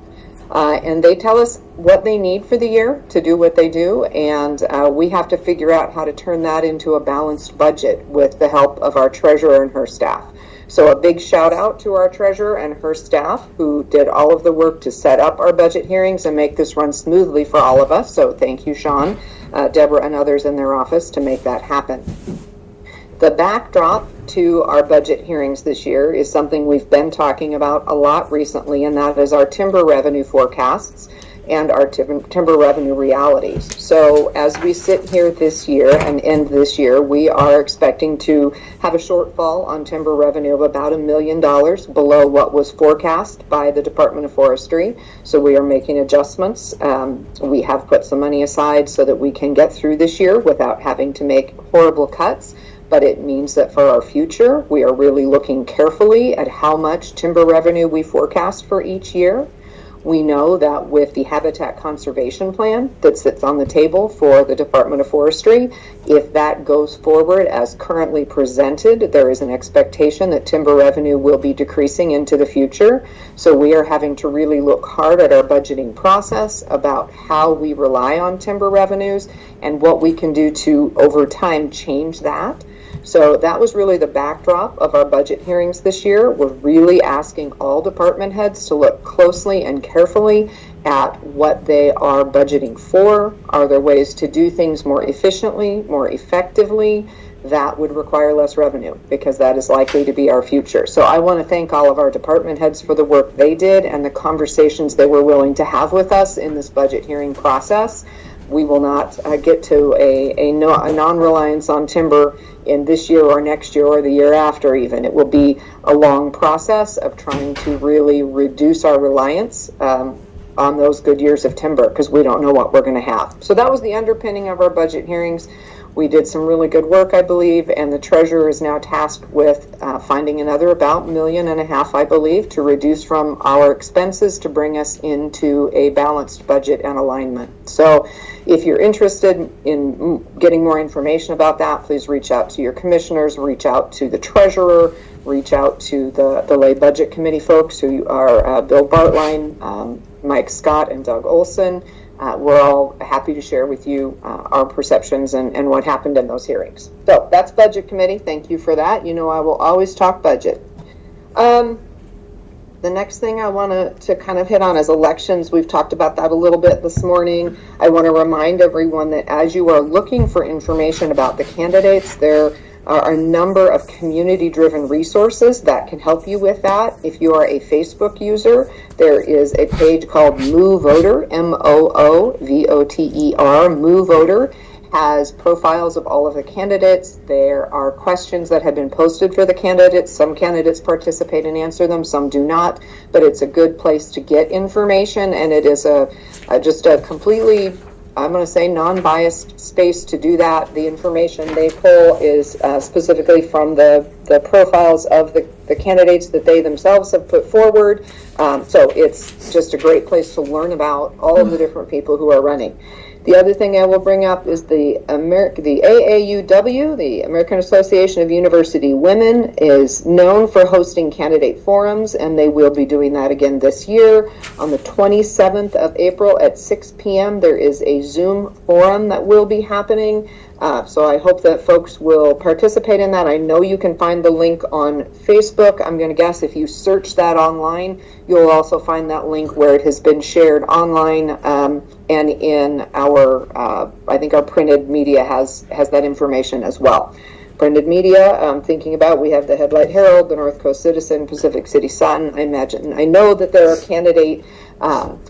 And they tell us what they need for the year to do what they do, and we have to figure out how to turn that into a balanced budget with the help of our treasurer and her staff. So a big shout out to our treasurer and her staff who did all of the work to set up our budget hearings and make this run smoothly for all of us. So thank you, Sean, Deborah, and others in their office to make that happen. The backdrop to our budget hearings this year is something we've been talking about a lot recently, and that is our timber revenue forecasts and our timber revenue realities. So as we sit here this year and end this year, we are expecting to have a shortfall on timber revenue of about $1 million below what was forecast by the Department of Forestry. So we are making adjustments. We have put some money aside so that we can get through this year without having to make horrible cuts. But it means that for our future, we are really looking carefully at how much timber revenue we forecast for each year. We know that with the Habitat Conservation Plan that sits on the table for the Department of Forestry, if that goes forward as currently presented, there is an expectation that timber revenue will be decreasing into the future. So we are having to really look hard at our budgeting process about how we rely on timber revenues and what we can do to, over time, change that. So that was really the backdrop of our budget hearings this year. We're really asking all department heads to look closely and carefully at what they are budgeting for. Are there ways to do things more efficiently, more effectively? That would require less revenue because that is likely to be our future. So I want to thank all of our department heads for the work they did and the conversations they were willing to have with us in this budget hearing process. We will not get to a non-reliance on timber in this year or next year or the year after even. It will be a long process of trying to really reduce our reliance on those good years of timber because we don't know what we're going to have. So that was the underpinning of our budget hearings. We did some really good work, I believe, and the treasurer is now tasked with finding another about $1.5 million, I believe, to reduce from our expenses to bring us into a balanced budget and alignment. So if you're interested in getting more information about that, please reach out to your commissioners, reach out to the treasurer, reach out to the lay budget committee folks who are Bill Bartline, Mike Scott, and Doug Olson. We're all happy to share with you our perceptions and what happened in those hearings. So that's Budget Committee. Thank you for that. You know I will always talk budget. The next thing I want to kind of hit on is elections. We've talked about that a little bit this morning. I want to remind everyone that as you are looking for information about the candidates, there are a number of community-driven resources that can help you with that. If you are a Facebook user, there is a page called MooVoter, M-O-O-V-O-T-E-R, MooVoter. Has profiles of all of the candidates. There are questions that have been posted for the candidates. Some candidates participate and answer them, some do not, but it's a good place to get information, and it is just a completely, I'm going to say, non-biased space to do that. The information they pull is specifically from the profiles of the candidates that they themselves have put forward. So it's just a great place to learn about all of the different people who are running. The other thing I will bring up is the AAUW, the American Association of University Women, is known for hosting candidate forums, and they will be doing that again this year. On the 27th of April at 6 p.m., there is a Zoom forum that will be happening. So I hope that folks will participate in that. I know you can find the link on Facebook. I'm going to guess if you search that online, you'll also find that link where it has been shared online and in our, I think our printed media has that information as well. Printed media, I'm thinking about, we have the Headlight Herald, the North Coast Citizen, Pacific City Sun. I know that there are candidate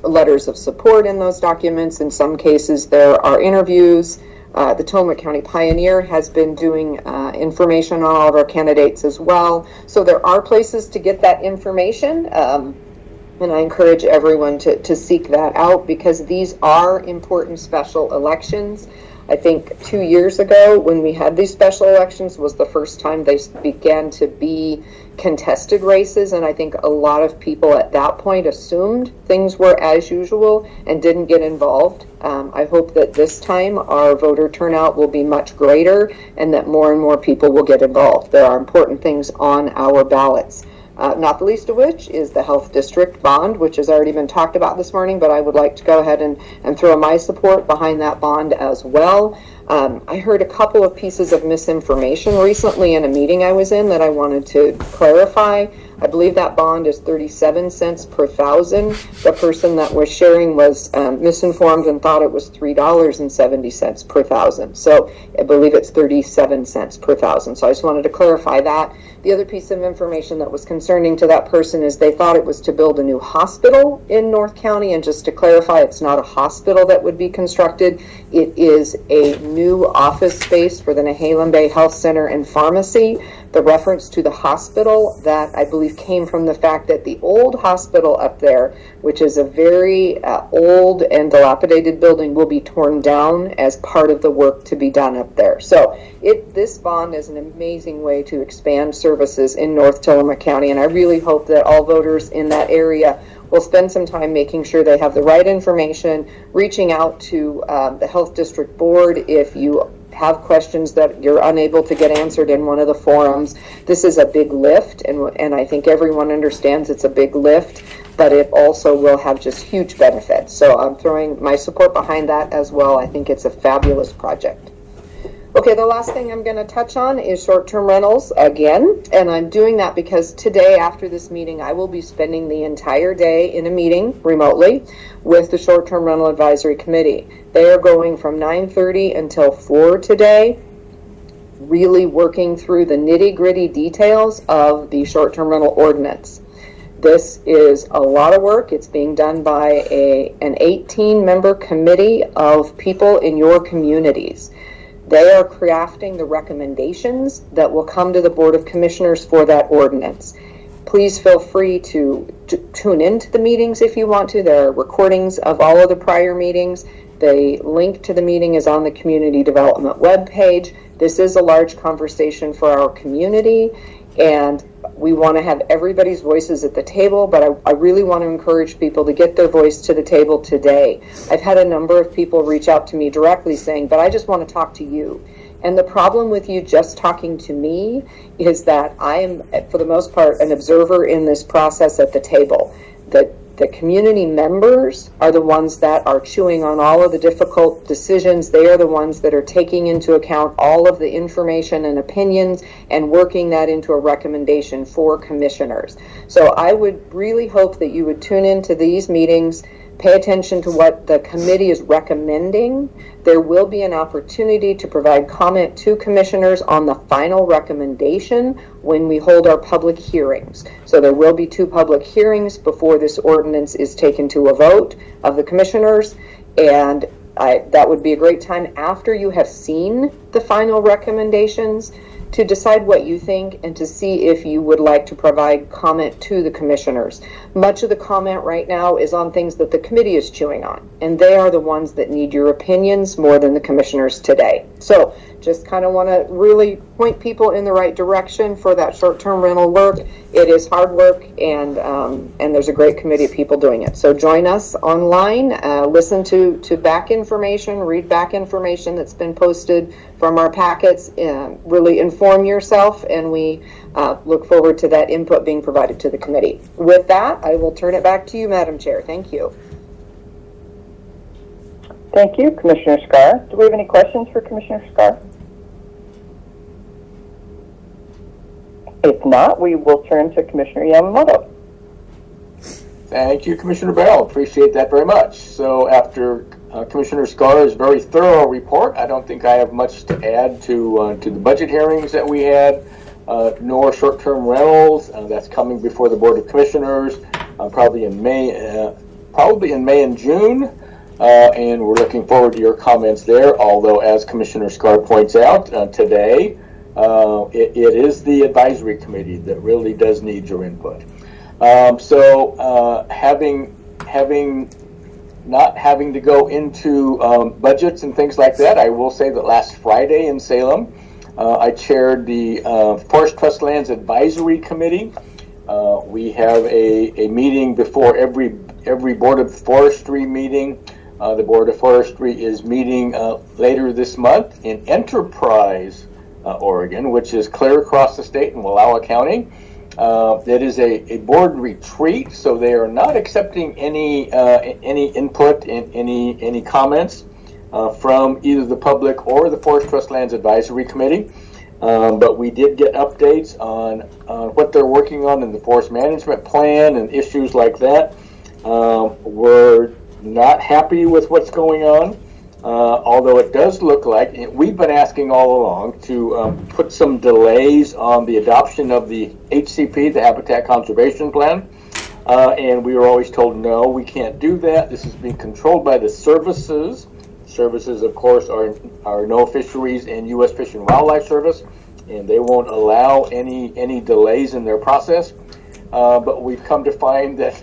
letters of support in those documents. In some cases, there are interviews. The Tillamook County Pioneer has been doing information on all of our candidates as well. So there are places to get that information, and I encourage everyone to seek that out because these are important special elections. I think 2 years ago when we had these special elections was the first time they began to be contested races, and I think a lot of people at that point assumed things were as usual and didn't get involved. I hope that this time our voter turnout will be much greater and that more and more people will get involved. There are important things on our ballots. Not the least of which is the health district bond, which has already been talked about this morning, but I would like to go ahead and throw my support behind that bond as well. I heard a couple of pieces of misinformation recently in a meeting I was in that I wanted to clarify. I believe that bond is 37 cents per thousand. The person that was sharing was misinformed and thought it was $3.70 per thousand. So I believe it's 37 cents per thousand. So I just wanted to clarify that. The other piece of information that was concerning to that person is they thought it was to build a new hospital in North County, and just to clarify, it's not a hospital that would be constructed. It is a new office space for the Nehalem Bay Health Center and Pharmacy. The reference to the hospital, that I believe came from the fact that the old hospital up there, which is a very old and dilapidated building, will be torn down as part of the work to be done up there. So this bond is an amazing way to expand services in North Tillamook County, and I really hope that all voters in that area will spend some time making sure they have the right information, reaching out to the Health District Board if you have questions that you're unable to get answered in one of the forums. This is a big lift, and I think everyone understands it's a big lift, but it also will have just huge benefits. So I'm throwing my support behind that as well. I think it's a fabulous project. Okay, the last thing I'm going to touch on is short-term rentals again, and I'm doing that because today, after this meeting, I will be spending the entire day in a meeting remotely with the Short-Term Rental Advisory Committee. They are going from 9:30 until 4 today, really working through the nitty-gritty details of the short-term rental ordinance. This is a lot of work. It's being done by an 18-member committee of people in your communities. They are crafting the recommendations that will come to the Board of Commissioners for that ordinance. Please feel free to tune into the meetings if you want to. There are recordings of all of the prior meetings. The link to the meeting is on the Community Development webpage. This is a large conversation for our community, and we want to have everybody's voices at the table, but I really want to encourage people to get their voice to the table today. I've had a number of people reach out to me directly saying, but I just want to talk to you. And the problem with you just talking to me is that I am, for the most part, an observer in this process at the table. The community members are the ones that are chewing on all of the difficult decisions. They are the ones that are taking into account all of the information and opinions and working that into a recommendation for commissioners. So I would really hope that you would tune into these meetings, pay attention to what the committee is recommending. There will be an opportunity to provide comment to commissioners on the final recommendation when we hold our public hearings. So there will be 2 public hearings before this ordinance is taken to a vote of the commissioners, and that would be a great time after you have seen the final recommendations to decide what you think and to see if you would like to provide comment to the commissioners. Much of the comment right now is on things that the committee is chewing on, and they are the ones that need your opinions more than the commissioners today. So just kind of want to really point people in the right direction for that short-term rental work. It is hard work, and there's a great committee of people doing it. So join us online, listen to back information, read back information that's been posted from our packets, really inform yourself, and we look forward to that input being provided to the committee. With that, I will turn it back to you, Madam Chair. Thank you. Thank you, Commissioner Scar. Do we have any questions for Commissioner Scar? If not, we will turn to Commissioner Yamamoto. Thank you, Commissioner Bell. Appreciate that very much. So after Commissioner Scar's very thorough report, I don't think I have much to add to the budget hearings that we had, nor short-term rentals. That's coming before the Board of Commissioners, probably in May and June. And we're looking forward to your comments there. Although, as Commissioner Scar points out today, it is the advisory committee that really does need your input. Having not having to go into budgets and things like that, I will say that last Friday in Salem, I chaired the Forest Trust Lands Advisory Committee. We have a meeting before every Board of Forestry meeting. The Board of Forestry is meeting later this month in Enterprise, Oregon, which is clear across the state in Wallowa County. That is a board retreat, so they are not accepting any input, any comments from either the public or the Forest Trust Lands Advisory Committee. But we did get updates on what they're working on in the forest management plan and issues like that. We're not happy with what's going on, although it does look like we've been asking all along to put some delays on the adoption of the HCP, the Habitat Conservation Plan. And we were always told, no, we can't do that. This is being controlled by the services. Services, of course, are NOAA Fisheries and U.S. Fish and Wildlife Service, and they won't allow any delays in their process. But we've come to find that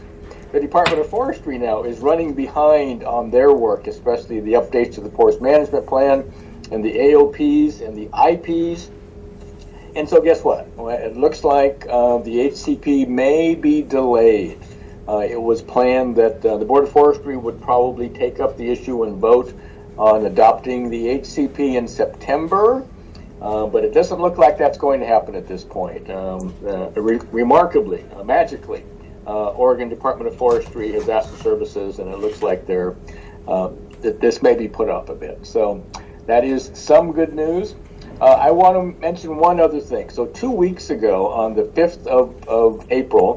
the Department of Forestry now is running behind on their work, especially the updates to the Forest Management Plan and the AOPs and the IPs. And so guess what? Well, it looks like the HCP may be delayed. It was planned that the Board of Forestry would probably take up the issue and vote on adopting the HCP in September, but it doesn't look like that's going to happen at this point. Remarkably, magically, Oregon Department of Forestry has asked the services, and it looks like that this may be put up a bit. So that is some good news. I want to mention one other thing. So 2 weeks ago, on the 5th of April,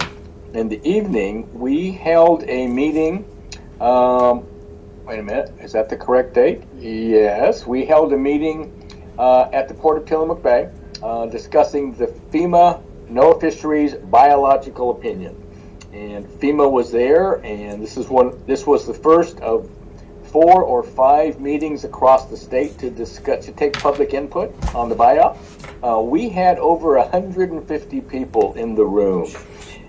in the evening, we held a meeting. Wait a minute, is that the correct date? Yes, we held a meeting at the Port of Tillamook Bay discussing the FEMA NOAA Fisheries biological opinion. And FEMA was there, and this was the first of 4 or 5 meetings across the state to take public input on the biop. We had over 150 people in the room,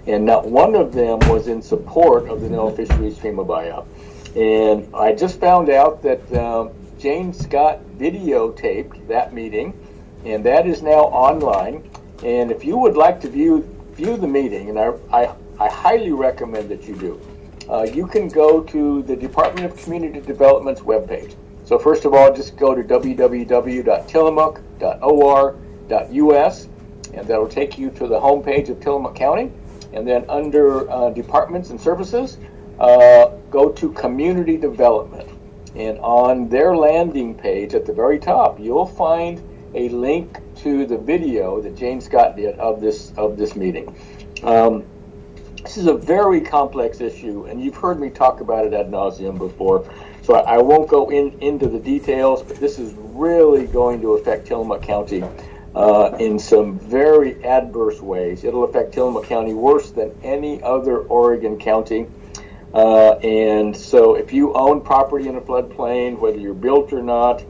and not one of them was in support of the NOAA Fisheries FEMA biop. And I just found out that Jane Scott videotaped that meeting, and that is now online. And if you would like to view the meeting, and I highly recommend that you do, you can go to the Department of Community Development's webpage. So first of all, just go to www.tillamook.or.us, and that'll take you to the homepage of Tillamook County. And then under Departments and Services, go to Community Development. And on their landing page at the very top, you'll find a link to the video that Jane Scott did of this meeting. This is a very complex issue, and you've heard me talk about it ad nauseum before, so I won't go into the details, but this is really going to affect Tillamook County in some very adverse ways. It'll affect Tillamook County worse than any other Oregon county. And so if you own property in a floodplain, whether you're built or not,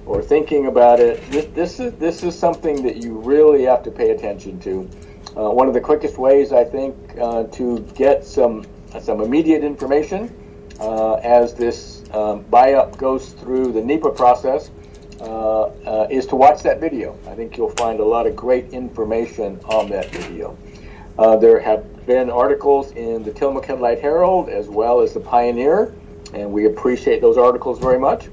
or thinking about it, this is something that you really have to pay attention to. One of the quickest ways, I think, to get some immediate information as this buy-up goes through the NEPA process is to watch that video. I think you'll find a lot of great information on that video. There have been articles in the Tillamook Headlight Herald as well as the Pioneer, and we appreciate those articles very much.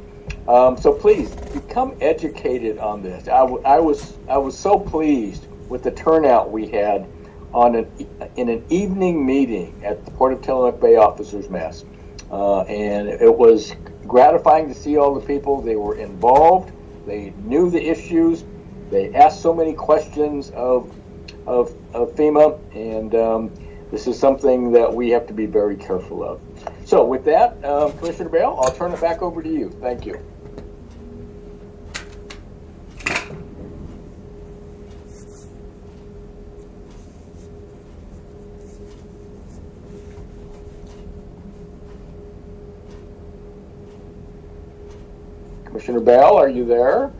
So please become educated on this. I was so pleased with the turnout we had in an evening meeting at the Port of Tillamook Bay Officers Mess, and it was gratifying to see all the people. They were involved. They knew the issues. They asked so many questions of FEMA, and this is something that we have to be very careful of. So with that, Commissioner Bale, I'll turn it back over to you. Thank you. Commissioner Bell, are you there?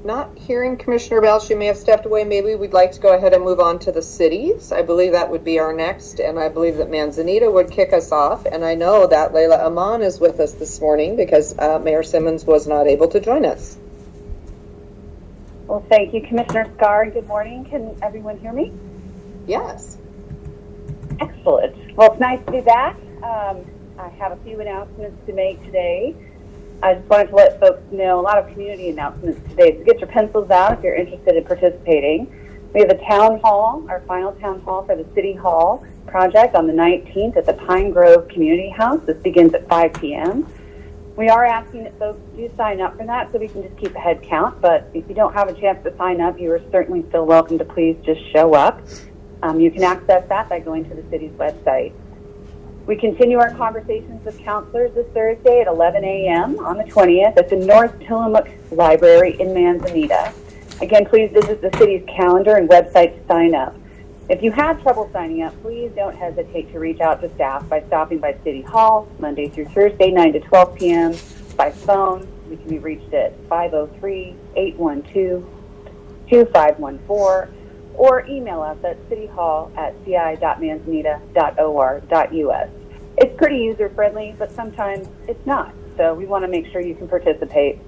not hearing Commissioner Bell. She may have stepped away. Maybe we'd like to go ahead and move on to the cities. I believe that would be our next, and I believe that Manzanita would kick us off. And I know that Layla Aman is with us this morning because Mayor Simmons was not able to join us. Well, thank you, Commissioner Scar, and good morning. Can everyone hear me? Yes. Excellent. Well, it's nice to be back. I have a few announcements to make today. I just wanted to let folks know a lot of community announcements today. So get your pencils out if you're interested in participating. We have a town hall, our final town hall for the City Hall project on the 19th at the Pine Grove Community House. This begins at 5 p.m. We are asking that folks do sign up for that so we can just keep a head count. But if you don't have a chance to sign up, you are certainly still welcome to please just show up. You can access that by going to the city's website. We continue our conversations with counselors this Thursday at 11 a.m. on the 20th at the North Tillamook Library in Manzanita. Again, please visit the city's calendar and website to sign up. If you have trouble signing up, please don't hesitate to reach out to staff by stopping by City Hall Monday through Thursday, 9 to 12 p.m. By phone, we can be reached at 503-812-2514 or email us at cityhall@ci.manzanita.or.us. It's pretty user-friendly, but sometimes it's not, so we want to make sure you can participate.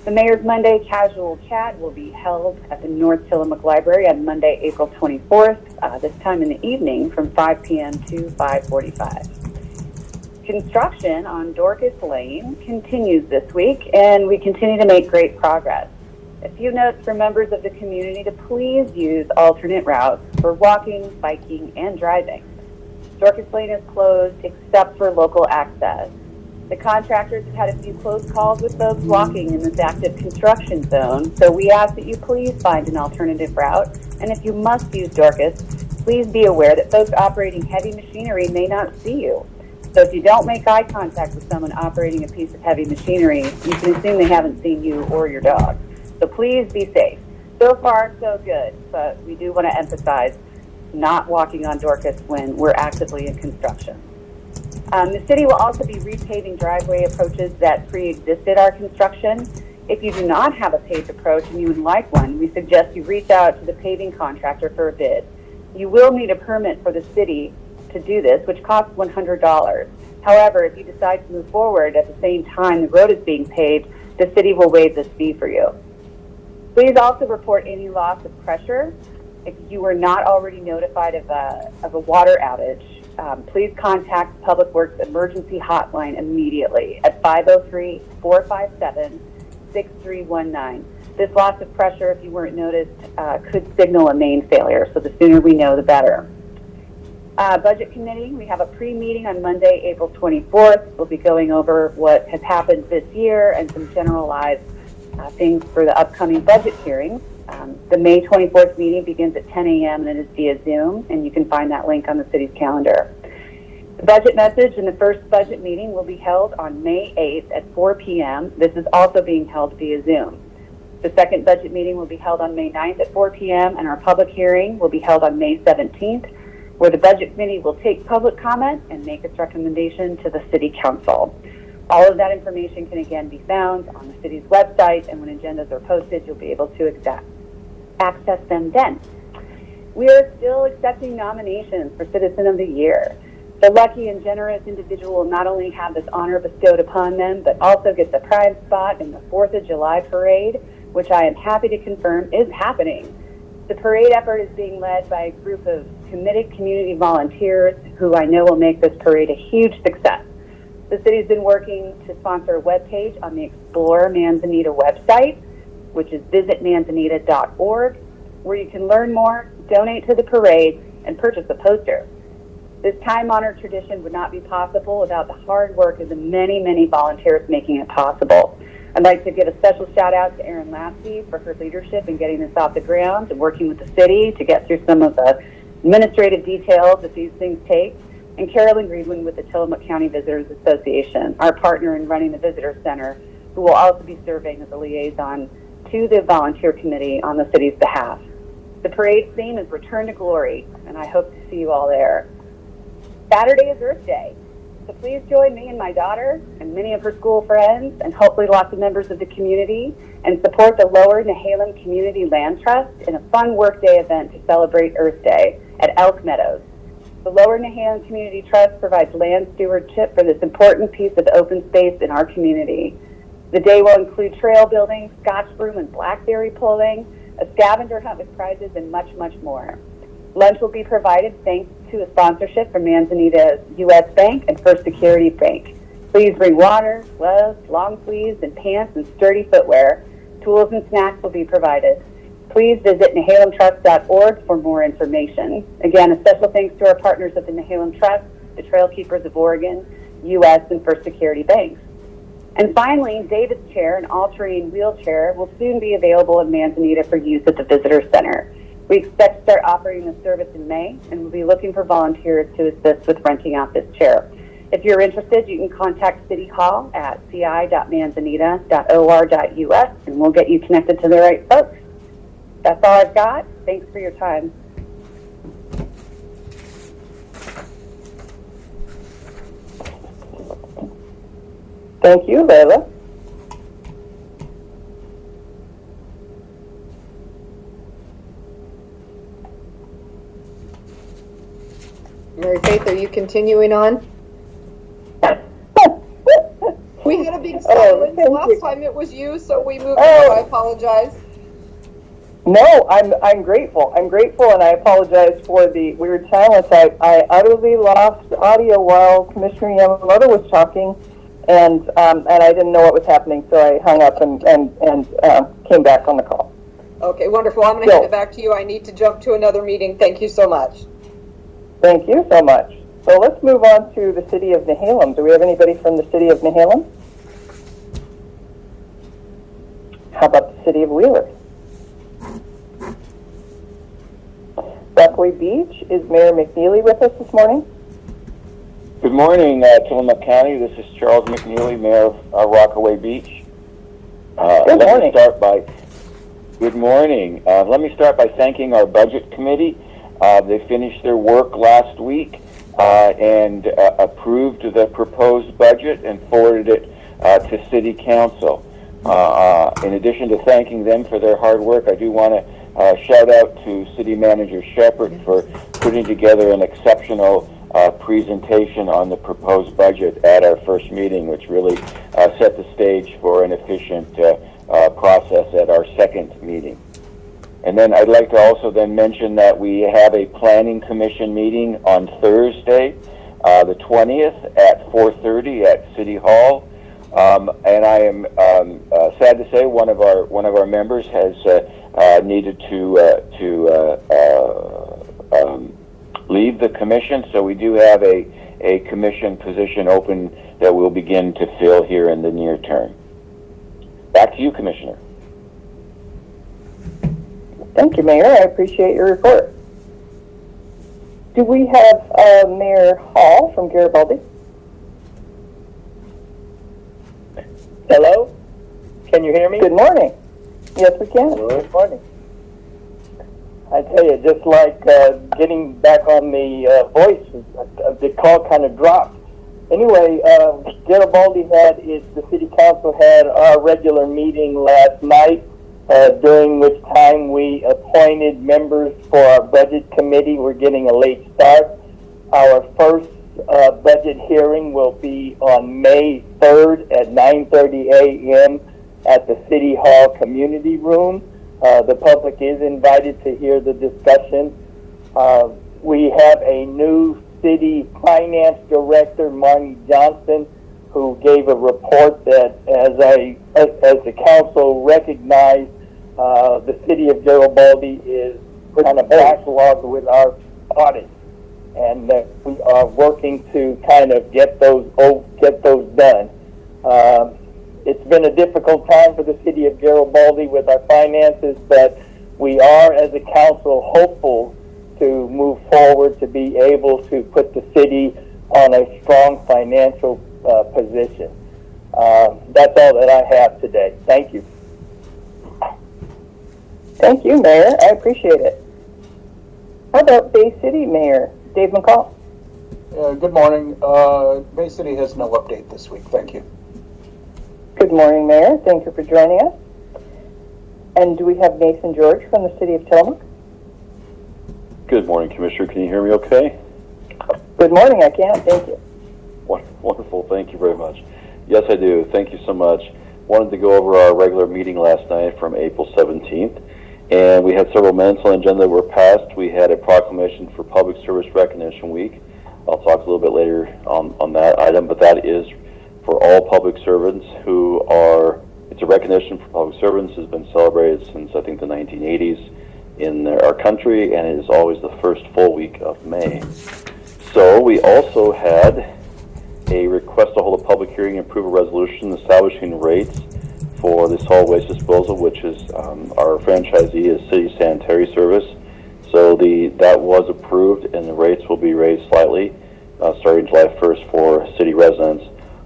The Mayor's Monday Casual Chat will be held at the North Tillamook Library on Monday, April 24th, this time in the evening from 5 p.m. to 5:45. Construction on Dorcas Lane continues this week, and we continue to make great progress. A few notes for members of the community to please use alternate routes for walking, biking, and driving. Dorcas Lane is closed except for local access. The contractors have had a few close calls with folks walking in this active construction zone, so we ask that you please find an alternative route. And if you must use Dorcas, please be aware that folks operating heavy machinery may not see you. So if you don't make eye contact with someone operating a piece of heavy machinery, you can assume they haven't seen you or your dog. So please be safe. So far, so good, but we do want to emphasize not walking on Dorcas when we're actively in construction. The city will also be repaving driveway approaches that pre-existed our construction. If you do not have a paved approach and you would like one, we suggest you reach out to the paving contractor for a bid. You will need a permit for the city to do this, which costs $100. However, if you decide to move forward at the same time the road is being paved, the city will waive this fee for you. Please also report any loss of pressure. If you were not already notified of a water outage, please contact Public Works Emergency Hotline immediately at 503-457-6319. This loss of pressure, if you weren't noticed, could signal a main failure, so the sooner we know, the better. Budget Committee, we have a pre-meeting on Monday, April 24th. We'll be going over what has happened this year and some generalized things for the upcoming budget hearings. The May 24th meeting begins at 10 a.m. and it is via Zoom, and you can find that link on the city's calendar. The budget message in the first budget meeting will be held on May 8th at 4 p.m. This is also being held via Zoom. The second budget meeting will be held on May 9th at 4 p.m. and our public hearing will be held on May 17th, where the Budget Committee will take public comment and make its recommendation to the City Council. All of that information can again be found on the city's website, and when agendas are posted, you'll be able to access them then. We are still accepting nominations for Citizen of the Year. The lucky and generous individual will not only have this honor bestowed upon them, but also get the pride spot in the 4th of July parade, which I am happy to confirm is happening. The parade effort is being led by a group of committed community volunteers who I know will make this parade a huge success. The city's been working to sponsor a webpage on the Explore Manzanita website, which is visitmanzanita.org, where you can learn more, donate to the parade, and purchase a poster. This time-honored tradition would not be possible without the hard work of the many, many volunteers making it possible. I'd like to give a special shout-out to Erin Lasky for her leadership in getting this off the ground and working with the city to get through some of the administrative details that these things take, and Carolyn Greenwood with the Tillamook County Visitors Association, our partner in running the Visitor Center, who will also be serving as a liaison to the volunteer committee on the city's behalf. The parade theme is Return to Glory, and I hope to see you all there. Saturday is Earth Day. So please join me and my daughter and many of her school friends and hopefully lots of members of the community and support the Lower Nehalem Community Land Trust in a fun workday event to celebrate Earth Day at Elk Meadows. The Lower Nehalem Community Trust provides land stewardship for this important piece of open space in our community. The day will include trail building, scotch broom and blackberry pulling, a scavenger hunt with prizes, and much, much more. Lunch will be provided thanks to a sponsorship from Manzanita U.S. Bank and First Security Bank. Please bring water, gloves, long sleeves, and pants and sturdy footwear. Tools and snacks will be provided. Please visit NehalemTrust.org for more information. Again, a special thanks to our partners at the Nehalem Trust, the Trail Keepers of Oregon, U.S., and First Security Banks. And finally, David's chair, an all-terrain wheelchair, will soon be available in Manzanita for use at the Visitor Center. We expect to start operating the service in May, and we'll be looking for volunteers to assist with renting out this chair. If you're interested, you can contact City Hall at ci.manzanita.or.us, and we'll get you connected to the right folks. That's all I've got. Thanks for your time. Thank you, Layla. Mary Faith, are you continuing on? We had a big silence last time it was you, so we moved on. I apologize. No, I'm grateful. I'm grateful, and I apologize for the weird silence. I utterly lost audio while Commissioner Yamamoto was talking, and I didn't know what was happening, so I hung up and came back on the call. Okay, wonderful. I'm going to hand it back to you. I need to jump to another meeting. Thank you so much. Thank you so much. So let's move on to the City of Nehalem. Do we have anybody from the City of Nehalem? How about the City of Wheeler? Rockaway Beach, is Mayor McNeely with us this morning? Good morning, Tillamook County. This is Charles McNeely, Mayor of Rockaway Beach. Good morning. Good morning. Let me start by thanking our Budget Committee. They finished their work last week and approved the proposed budget and forwarded it to City Council. In addition to thanking them for their hard work, I do want to shout out to City Manager Shepherd for putting together an exceptional presentation on the proposed budget at our first meeting, which really set the stage for an efficient process at our second meeting. And then I'd like to also then mention that we have a Planning Commission meeting on Thursday, the 20th at 4:30 at City Hall. And I am sad to say one of our members has needed to leave the commission, so we do have a commission position open that we'll begin to fill here in the near term. Back to you, Commissioner. Thank you, Mayor. I appreciate your report. Do we have Mayor Hall from Garibaldi? Hello? Can you hear me? Good morning. Yes, we can. Good morning. I tell you, just like getting back on the voice, the call kind of dropped. Anyway, Garibaldi the City Council had our regular meeting last night, during which time we appointed members for our Budget Committee. We're getting a late start. Our first budget hearing will be on May 3rd at 9:30 a.m. at the City Hall Community Room. The public is invited to hear the discussion. We have a new City Finance Director, Marnie Johnson, who gave a report that as the council recognized, the City of Garibaldi is kind of backlogged with our audits, and that we are working to kind of get those done. It's been a difficult time for the City of Garibaldi with our finances, but we are, as a council, hopeful to move forward to be able to put the city on a strong financial position. That's all that I have today. Thank you. Thank you, Mayor. I appreciate it. How about Bay City Mayor Dave McCall? Good morning. Bay City has no update this week. Thank you. Good morning, Mayor. Thank you for joining us. And do we have Nathan George from the City of Tillamook? Good morning, Commissioner. Can you hear me okay? Good morning. I can. Thank you. Wonderful. Thank you very much. Yes, I do. Thank you so much. Wanted to go over our regular meeting last night from April 17th, and we had several minutes on the agenda that were passed. We had a proclamation for Public Service Recognition Week. I'll talk a little bit later on that item, but that is for all public servants who are, it's a recognition for public servants. Has been celebrated since, I think, the 1980s in our country, and it is always the first full week of May. So we also had a request to hold a public hearing and approve a resolution establishing rates for the solid waste disposal, which is our franchisee is City Sanitary Service. So that was approved, and the rates will be raised slightly starting July 1st for city residents.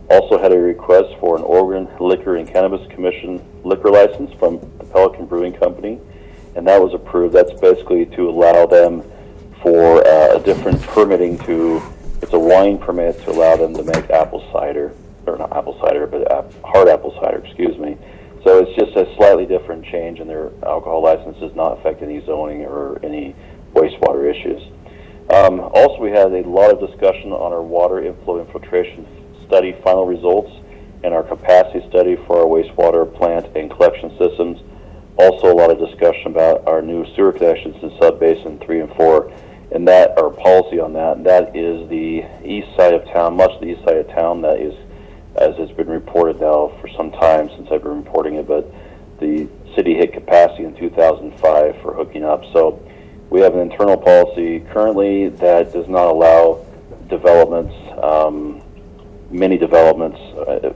Also had a request for an Oregon Liquor and Cannabis Commission liquor license from the Pelican Brewing Company, and that was approved. That's basically to allow them for a different permitting it's a wine permit to allow them to make apple cider, or not apple cider, but hard apple cider, excuse me. So it's just a slightly different change, and their alcohol license does not affect any zoning or any wastewater issues. Also, we had a lot of discussion on our water inflow infiltration study final results and our capacity study for our wastewater plant and collection systems. Also, a lot of discussion about our new sewer connections in Sub-Basin 3 and 4, and that, our policy on that, that is the east side of town, much of the east side of town, that is, as has been reported now for some time since I've been reporting it, but the city hit capacity in 2005 for hooking up. So we have an internal policy currently that does not allow developments, many developments,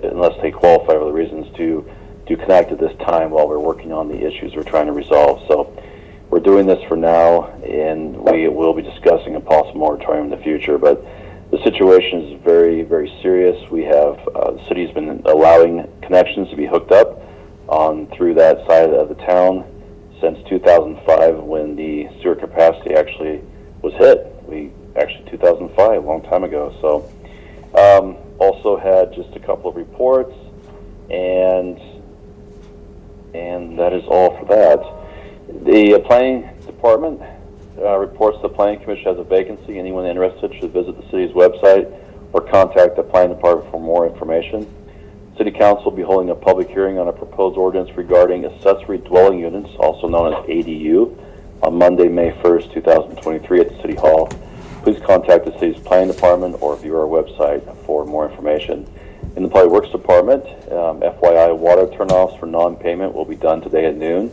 unless they qualify for the reasons to connect at this time while we're working on the issues we're trying to resolve. So we're doing this for now, and we will be discussing a possible moratorium in the future. But the situation is very, very serious. We have the city's been allowing connections to be hooked up through that side of the town since 2005, when the sewer capacity actually was hit. 2005, a long time ago. So also had just a couple of reports, and that is all for that. The planning department reports the planning commission has a vacancy. Anyone interested should visit the city's website or contact the planning department for more information. City council will be holding a public hearing on a proposed ordinance regarding accessory dwelling units, also known as ADU, on Monday, May 1st, 2023 at the City Hall. Please contact the city's planning department or view our website for more information. In the Public Works Department, FYI, water turnoffs for non-payment will be done today at noon.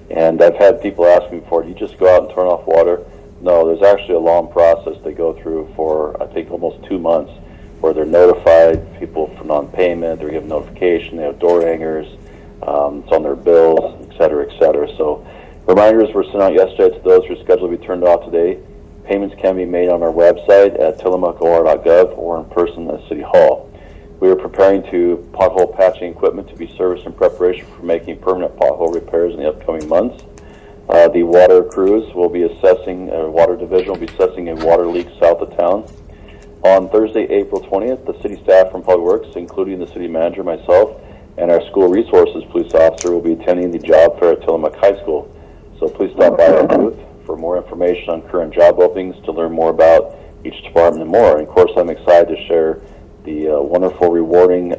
And I've had people ask me before, do you just go out and turn off water? No, there's actually a long process they go through for, I think, almost 2 months, where they're notified people for non-payment, they're given notification, they have door hangers, it's on their bills, et cetera, et cetera. So reminders were sent out yesterday to those who are scheduled to be turned off today. Payments can be made on our website at tillamookor.gov or in person at City Hall. We are preparing pothole patching equipment to be serviced in preparation for making permanent pothole repairs in the upcoming months. The water crews will be water division will be assessing a water leak south of town. On Thursday, April 20th, the city staff from Public Works, including the city manager, myself, and our school resources police officer will be attending the job fair at Tillamook High School. So please stop by our booth for more information on current job openings, to learn more about each department and more. And of course, I'm excited to share the wonderful, rewarding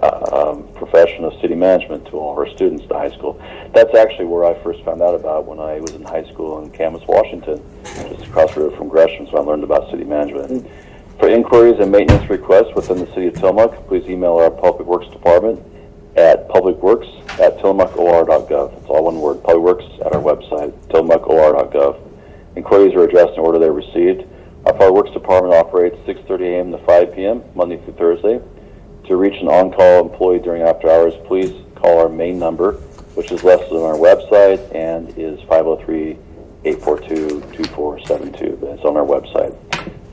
profession of city management to all of our students at the high school. That's actually where I first found out about when I was in high school in Camas, Washington, just across the road from Gresham, so I learned about city management. For inquiries and maintenance requests within the city of Tillamook, please email our Public Works Department at publicworks@tillamookor.gov. It's all one word, Public Works at our website, tillamookor.gov. Inquiries are addressed in order they're received. Our Public Works Department operates 6:30 a.m. to 5 p.m., Monday through Thursday. To reach an on-call employee during after hours, please call our main number, which is listed on our website and is 503-842-2472. It's on our website.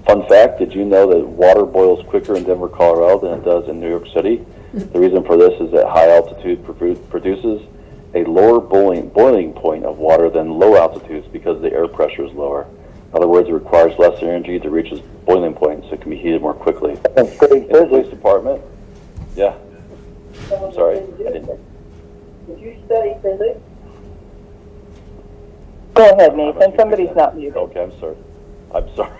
Fun fact, did you know that water boils quicker in Denver, Colorado than it does in New York City? The reason for this is that high altitude produces a lower boiling point of water than low altitudes because the air pressure is lower. In other words, it requires less energy to reach boiling point, so it can be heated more quickly. That's pretty In the police department, yeah. I'm sorry, I didn't. Did you study physics? Go ahead, Nathan. Somebody's not muted. Okay, I'm sorry.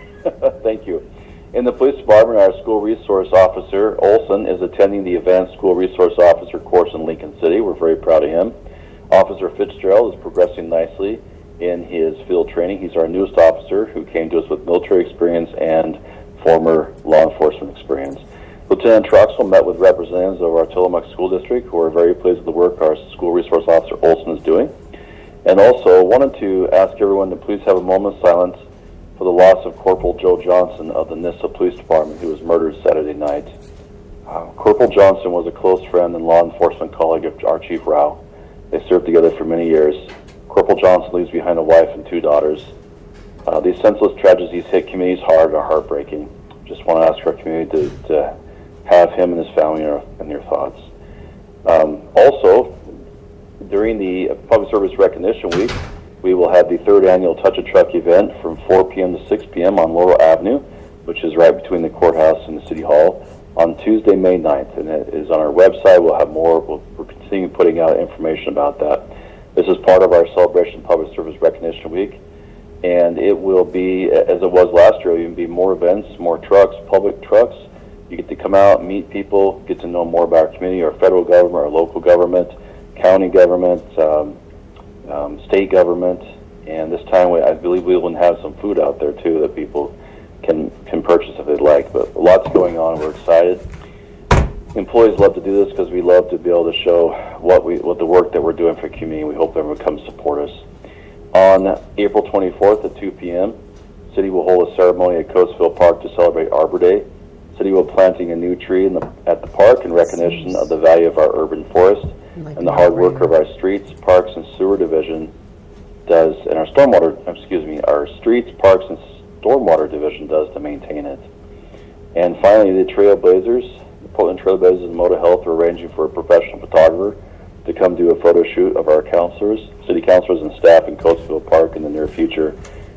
Thank you. In the police department, our school resource officer, Olson, is attending the Advanced School Resource Officer course in Lincoln City. We're very proud of him. Officer Fitzgerald is progressing nicely in his field training. He's our newest officer who came to us with military experience and former law enforcement experience. Lieutenant Troxel met with representatives of our Tillamook School District who are very pleased with the work our school resource officer Olson is doing. And also wanted to ask everyone to please have a moment of silence for the loss of Corporal Joe Johnson of the Nissa Police Department, who was murdered Saturday night. Corporal Johnson was a close friend and law enforcement colleague of our Chief Rao. They served together for many years. Corporal Johnson leaves behind a wife and 2 daughters. These senseless tragedies hit communities hard and are heartbreaking. Just want to ask our community to have him and his family in your thoughts. Also, during the Public Service Recognition Week, we will have the 3rd annual Touch a Truck event from 4 p.m. to 6 p.m. on Laurel Avenue, which is right between the courthouse and the City Hall, on Tuesday, May 9th. And it is on our website. We'll have more. We'll continue putting out information about that. This is part of our Celebration Public Service Recognition Week. And it will be, as it was last year, even be more events, more trucks, public trucks. You get to come out, meet people, get to know more about our community, our federal government, our local government, county government, state government, and this time I believe we will have some food out there too that people can purchase if they'd like. But lots going on. We're excited. Employees love to do this because we love to be able to show what the work that we're doing for the community. We hope everyone comes support us. On April 24th at 2 p.m., City will hold a ceremony at Coatesville Park to celebrate Arbor Day. City will be planting a new tree at the park in recognition of the value of our urban forest and the hard work of our streets, parks, and sewer division does, and our our streets, parks, and stormwater division does to maintain it. And finally, the Trailblazers, the Portland Trailblazers and Moda Health are arranging for a professional photographer to come do a photo shoot of our city councilors and staff in Coatesville Park in the near future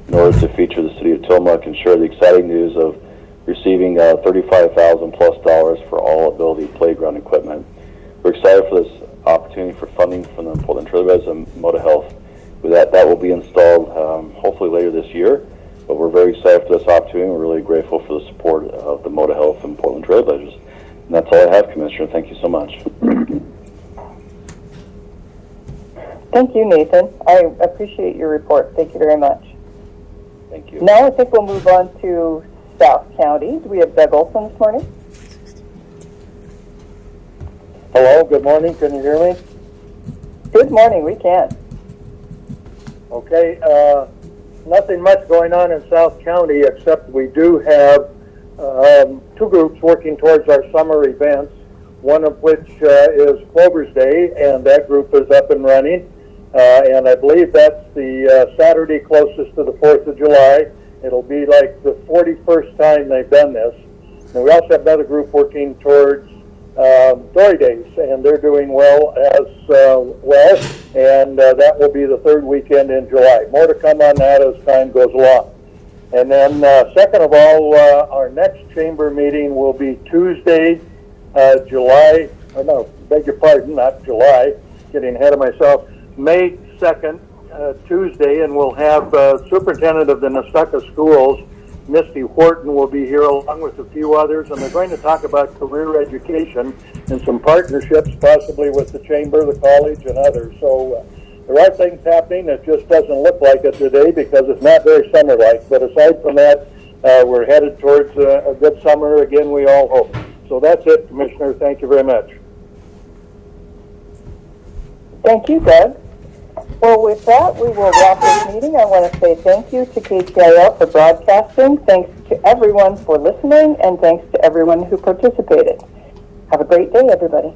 in order to feature the city of Tillamook and share the exciting news of receiving $35,000 plus for all ability playground equipment. We're excited for this opportunity for funding from the Portland Trailblazers and Moda Health. With that will be installed hopefully later this year. But we're very excited for this opportunity. We're really grateful for the support of the Moda Health and Portland Trailblazers. And that's all I have, Commissioner. Thank you so much. Thank you, Nathan. I appreciate your report. Thank you very much. Thank you. Now I think we'll move on to South County. Do we have Doug Olson this morning? Hello, good morning. Can you hear me? Good morning. We can. Okay, nothing much going on in South County except we do have 2 groups working towards our summer events, one of which is Clover's Day, and that group is up and running. And I believe that's the Saturday closest to the 4th of July. It'll be like the 41st time they've done this. And we also have another group working towards Dory Days, and they're doing well as well, and that will be the 3rd weekend in July. More to come on that as time goes along. And then second of all, our next chamber meeting will be Tuesday, July, or no, beg your pardon, not July, getting ahead of myself, May 2nd, Tuesday, and we'll have Superintendent of the Nestucca Schools, Misty Horton, will be here along with a few others, and they're going to talk about career education and some partnerships, possibly with the Chamber, the college, and others. So there are things happening. It just doesn't look like it today because it's not very summer-like. But aside from that, we're headed towards a good summer again, we all hope. So that's it, Commissioner. Thank you very much. Thank you, Doug. Well, with that, we will wrap this meeting. I want to say thank you to KTIL for broadcasting. Thanks to everyone for listening, and thanks to everyone who participated. Have a great day, everybody.